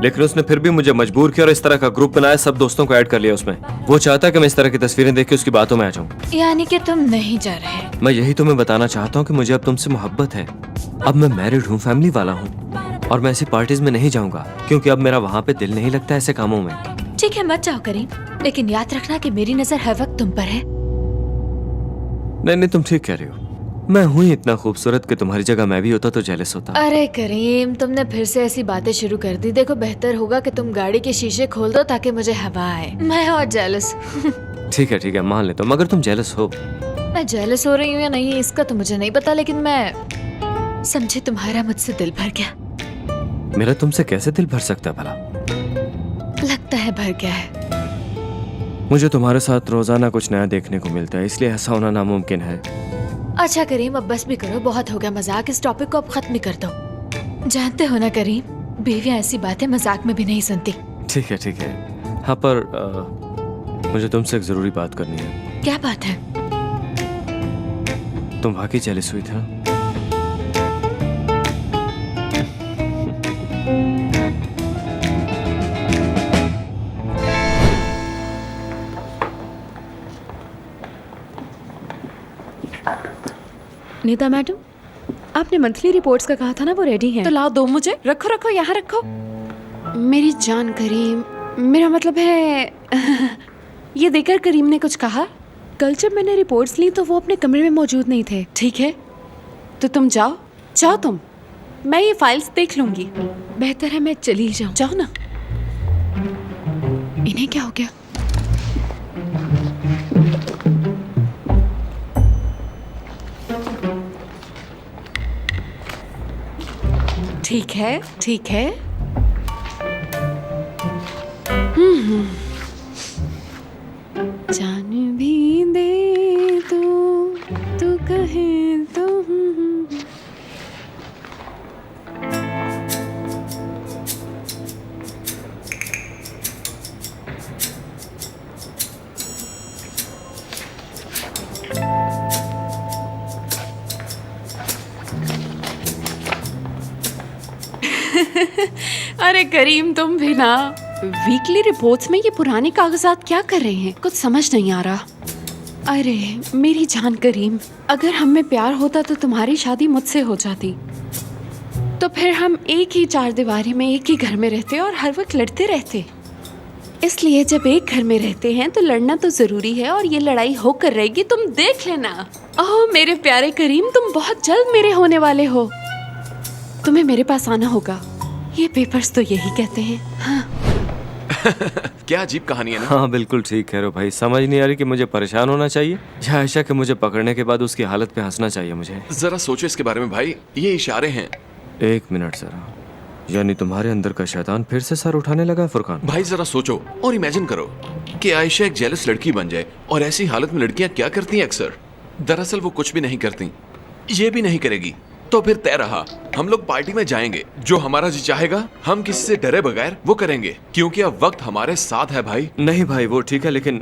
लेकिन उसने फिर भी मुझे मजबूर किया और इस तरह का ग्रुप बनाया, सब दोस्तों को ऐड कर लिया उसमें। वो चाहता है कि मैं इस तरह की तस्वीरें देख के उसकी बातों में आ जाऊं। यानी कि तुम नहीं जा रहे? मैं यही तुम्हें बताना चाहता हूँ कि मुझे अब तुमसे मोहब्बत है। अब मैं मैरिड हूँ, फैमिली वाला हूँ, और मैं ऐसी पार्टीज में नहीं जाऊंगा क्योंकि अब मेरा वहाँ पे दिल नहीं लगता ऐसे कामों में। ठीक है, मत जाओ करीम, लेकिन याद रखना कि मेरी नजर हर वक्त तुम पर है। नहीं, तुम ठीक कह रही हो। मैं हूँ ही इतना खूबसूरत कि तुम्हारी जगह मैं भी होता तो जेलस होता। अरे करीम, तुमने फिर से ऐसी बातें शुरू कर दी। देखो, बेहतर होगा कि तुम गाड़ी के शीशे खोल दो ताकि मुझे हवा आए। मैं और जेलस। ठीक है, मान लेता हूँ, मगर तुम जेलस हो? मैं जेलस हो रही हूँ या नहीं इसका तो मुझे नहीं पता, लेकिन मैं समझे तुम्हारा मुझसे दिल भर गया। मेरा तुमसे कैसे दिल भर सकता है भला? लगता है भर गया है। मुझे तुम्हारे साथ रोजाना कुछ नया देखने को मिलता है, इसलिए ऐसा होना नामुमकिन है। अच्छा करीम, अब बस भी करो, बहुत हो गया मजाक। इस टॉपिक को अब खत्म कर दो। जानते हो ना करीम, बीवियां ऐसी बातें मजाक में भी नहीं सुनती। ठीक है। हाँ पर मुझे तुमसे एक जरूरी बात करनी है। क्या बात है? तुम वाकई जेलस हुई थी ना? नीता मैडम, आपने मंथली रिपोर्ट्स का कहा था ना, वो रेडी हैं। तो लाओ, दो मुझे। रखो यहाँ रखो। मेरी जान करीम, मेरा मतलब है ये देखकर करीम ने कुछ कहा? कल जब मैंने रिपोर्ट्स ली तो वो अपने कमरे में मौजूद नहीं थे। ठीक है, तो तुम जाओ तुम, मैं ये फाइल्स देख लूंगी। बेहतर है मैं चली जाऊं। जाओ ना। इन्हें क्या हो गया? ठीक है। जान भी दे तू कहे तो अरे करीम, तुम भी ना। वीकली रिपोर्ट्स में ये पुराने कागजात क्या कर रहे हैं? कुछ समझ नहीं आ रहा। अरे मेरी जान करीम, अगर हम में प्यार होता तो तुम्हारी शादी मुझसे हो जाती। तो फिर हम एक ही चार दीवारी में एक ही घर में रहते और हर वक्त लड़ते रहते। इसलिए जब एक घर में रहते हैं तो लड़ना तो जरूरी है, और ये लड़ाई होकर रहेगी, तुम देख लेना। ओह मेरे प्यारे करीम, तुम बहुत जल्द मेरे होने वाले हो। तुम्हें मेरे पास आना होगा। ये पेपर्स तो यही कहते हैं। हाँ। क्या अजीब कहानी है ना? हाँ बिल्कुल ठीक कह रहे हो भाई। समझ नहीं आ रही कि मुझे परेशान होना चाहिए या आयशा के मुझे पकड़ने के बाद उसकी हालत पे हंसना चाहिए मुझे। जरा सोचो इसके बारे में भाई, ये इशारे हैं। एक मिनट जरा, यानी तुम्हारे अंदर का शैतान फिर से सर उठाने लगा फुरकान? भाई जरा सोचो और इमेजिन करो कि आयशा एक जेलस लड़की बन जाए। और ऐसी हालत में लड़कियां क्या करती हैं अक्सर? दरअसल वो कुछ भी नहीं करती, ये भी नहीं करेगी। तो फिर तय रहा, हम लोग पार्टी में जाएंगे, जो हमारा जी चाहेगा हम किसी से डरे बगैर वो करेंगे, क्योंकि अब वक्त हमारे साथ है भाई। नहीं भाई वो ठीक है, लेकिन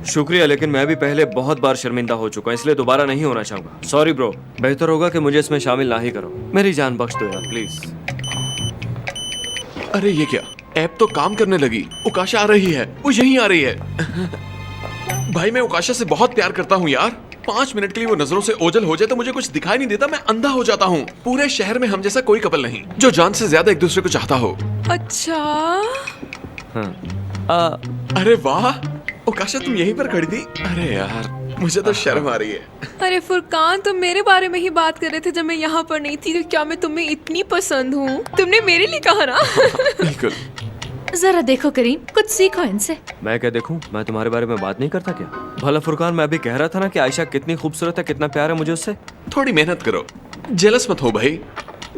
शुक्रिया, लेकिन मैं भी पहले बहुत बार शर्मिंदा हो चुका हूँ, इसलिए दोबारा नहीं होना चाहूंगा। सॉरी ब्रो, बेहतर होगा कि मुझे इसमें शामिल ना ही करो। मेरी जान बख्श दो यार प्लीज। अरे ये क्या, ऐप तो काम करने लगी। उकाशा आ रही है, वो यहीं आ रही है। भाई मैं उकाशा से बहुत प्यार करता हूँ यार। 5 मिनट के लिए वो नजरों से ओझल हो जाए तो मुझे कुछ दिखाई नहीं देता, मैं अंधा हो जाता हूँ। पूरे शहर में हम जैसा कोई कपल नहीं जो जान से ज्यादा एक दूसरे को चाहता हो। अच्छा हाँ। अरे वाह उकाशा, तुम यहीं पर खड़ी थी? अरे यार मुझे तो शर्म आ रही है। अरे फुरकान, तुम मेरे बारे में ही बात कर रहे थे जब मैं यहाँ पर नहीं थी। तो क्या मैं तुम्हें इतनी पसंद हूँ? तुमने मेरे लिए कहा ना। बिल्कुल। जरा देखो करीम, कुछ सीखो इनसे। मैं क्या देखूं? मैं तुम्हारे बारे में बात नहीं करता क्या? भला फुरकान, मैं भी कह रहा था ना कि आयशा कितनी खूबसूरत है, कितना प्यार है मुझे उससे। थोड़ी मेहनत करो, जेलस मत हो भाई।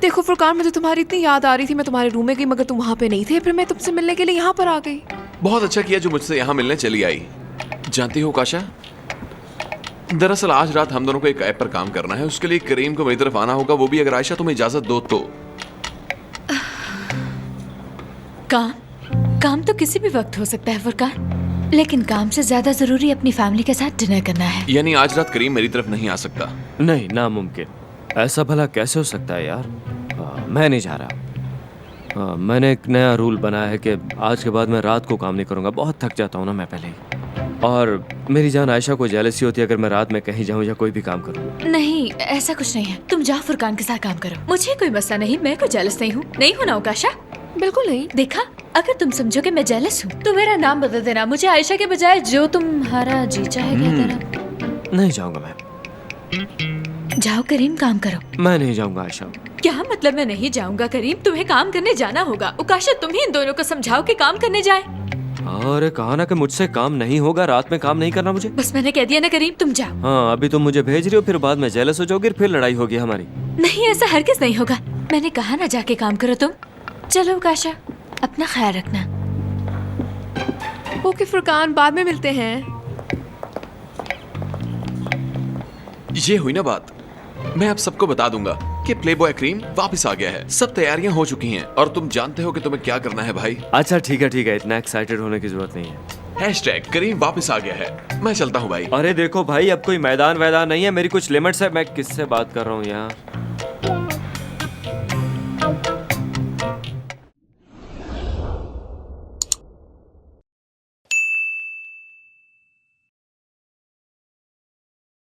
देखो फुरकान, मुझे तुम्हारी इतनी याद आ रही थी, मैं तुम्हारे रूम में गई मगर तुम वहाँ पे नहीं थे। फिर मैं तुमसे मिलने के लिए यहाँ पर आ गई। बहुत अच्छा किया जो मुझसे यहाँ मिलने चली आई। जानती हो उकाशा, दरअसल आज रात हम दोनों को एक ऐप पर काम करना है। उसके लिए करीम को मेरी तरफ आना होगा, वो भी अगर आयशा तुम्हें इजाजत दो तो। काम तो किसी भी वक्त हो सकता है फुरकान, लेकिन काम से ज्यादा जरूरी अपनी फैमिली के साथ डिनर करना है। यानी आज रात करीम मेरी तरफ नहीं आ सकता? नहीं, नामुमकिन। ऐसा भला कैसे हो सकता है यार? मैं नहीं जा रहा। मैंने एक नया रूल बनाया है कि आज के बाद मैं रात को काम नहीं करूंगा। बहुत थक जाता हूँ ना मैं पहले ही। और मेरी जान आयशा को जेलसी होती है अगर मैं रात में कहीं जाऊँ या कोई भी काम करूँ। नहीं, ऐसा कुछ नहीं है। तुम जाओ फुरकान के साथ काम करो, मुझे कोई मसला नहीं। मैं कोई जेलस नहीं हूँ। नहीं हो ना उकाशा? बिल्कुल नहीं। देखा, अगर तुम समझो कि मैं जेलस हूँ तो मेरा नाम बदल देना। मुझे आयशा के बजाय जो तुम्हारा जी चाहे कह देना। नहीं जाऊंगा मैं। जाओ करीम, काम करो। मैं नहीं जाऊंगा आयशा। क्या मतलब मैं नहीं जाऊंगा करीम? तुम्हें काम करने जाना होगा। उकाशा, तुम ही इन दोनों को समझाओ कि काम करने जाए। अरे कहा ना कि मुझसे काम नहीं होगा, रात में काम नहीं करना मुझे। बस मैंने कह दिया ना करीम, तुम जाओ। हाँ, अभी तुम मुझे भेज रही हो, फिर बाद में जेलस हो जाओगी, फिर लड़ाई होगी हमारी। नहीं, ऐसा हरगिज नहीं होगा। मैंने कहा ना जाके काम करो तुम। चलो उकाशा, अपना ख्याल रखना। ओके फुरकान, बाद में मिलते हैं। ये हुई ना बात। मैं अब सबको बता दूंगा कि प्लेबॉय क्रीम वापस आ गया है। सब तैयारियां हो चुकी हैं और तुम जानते हो कि तुम्हें क्या करना है भाई। अच्छा ठीक है, इतना एक्साइटेड होने की जरूरत नहीं है। हैशटैग करीम वापस आ गया है। मैं चलता हूँ भाई। अरे देखो भाई, अब कोई मैदान वैदान नहीं है, मेरी कुछ लिमिट्स है। मैं किससे बात कर रहा हूँ यार।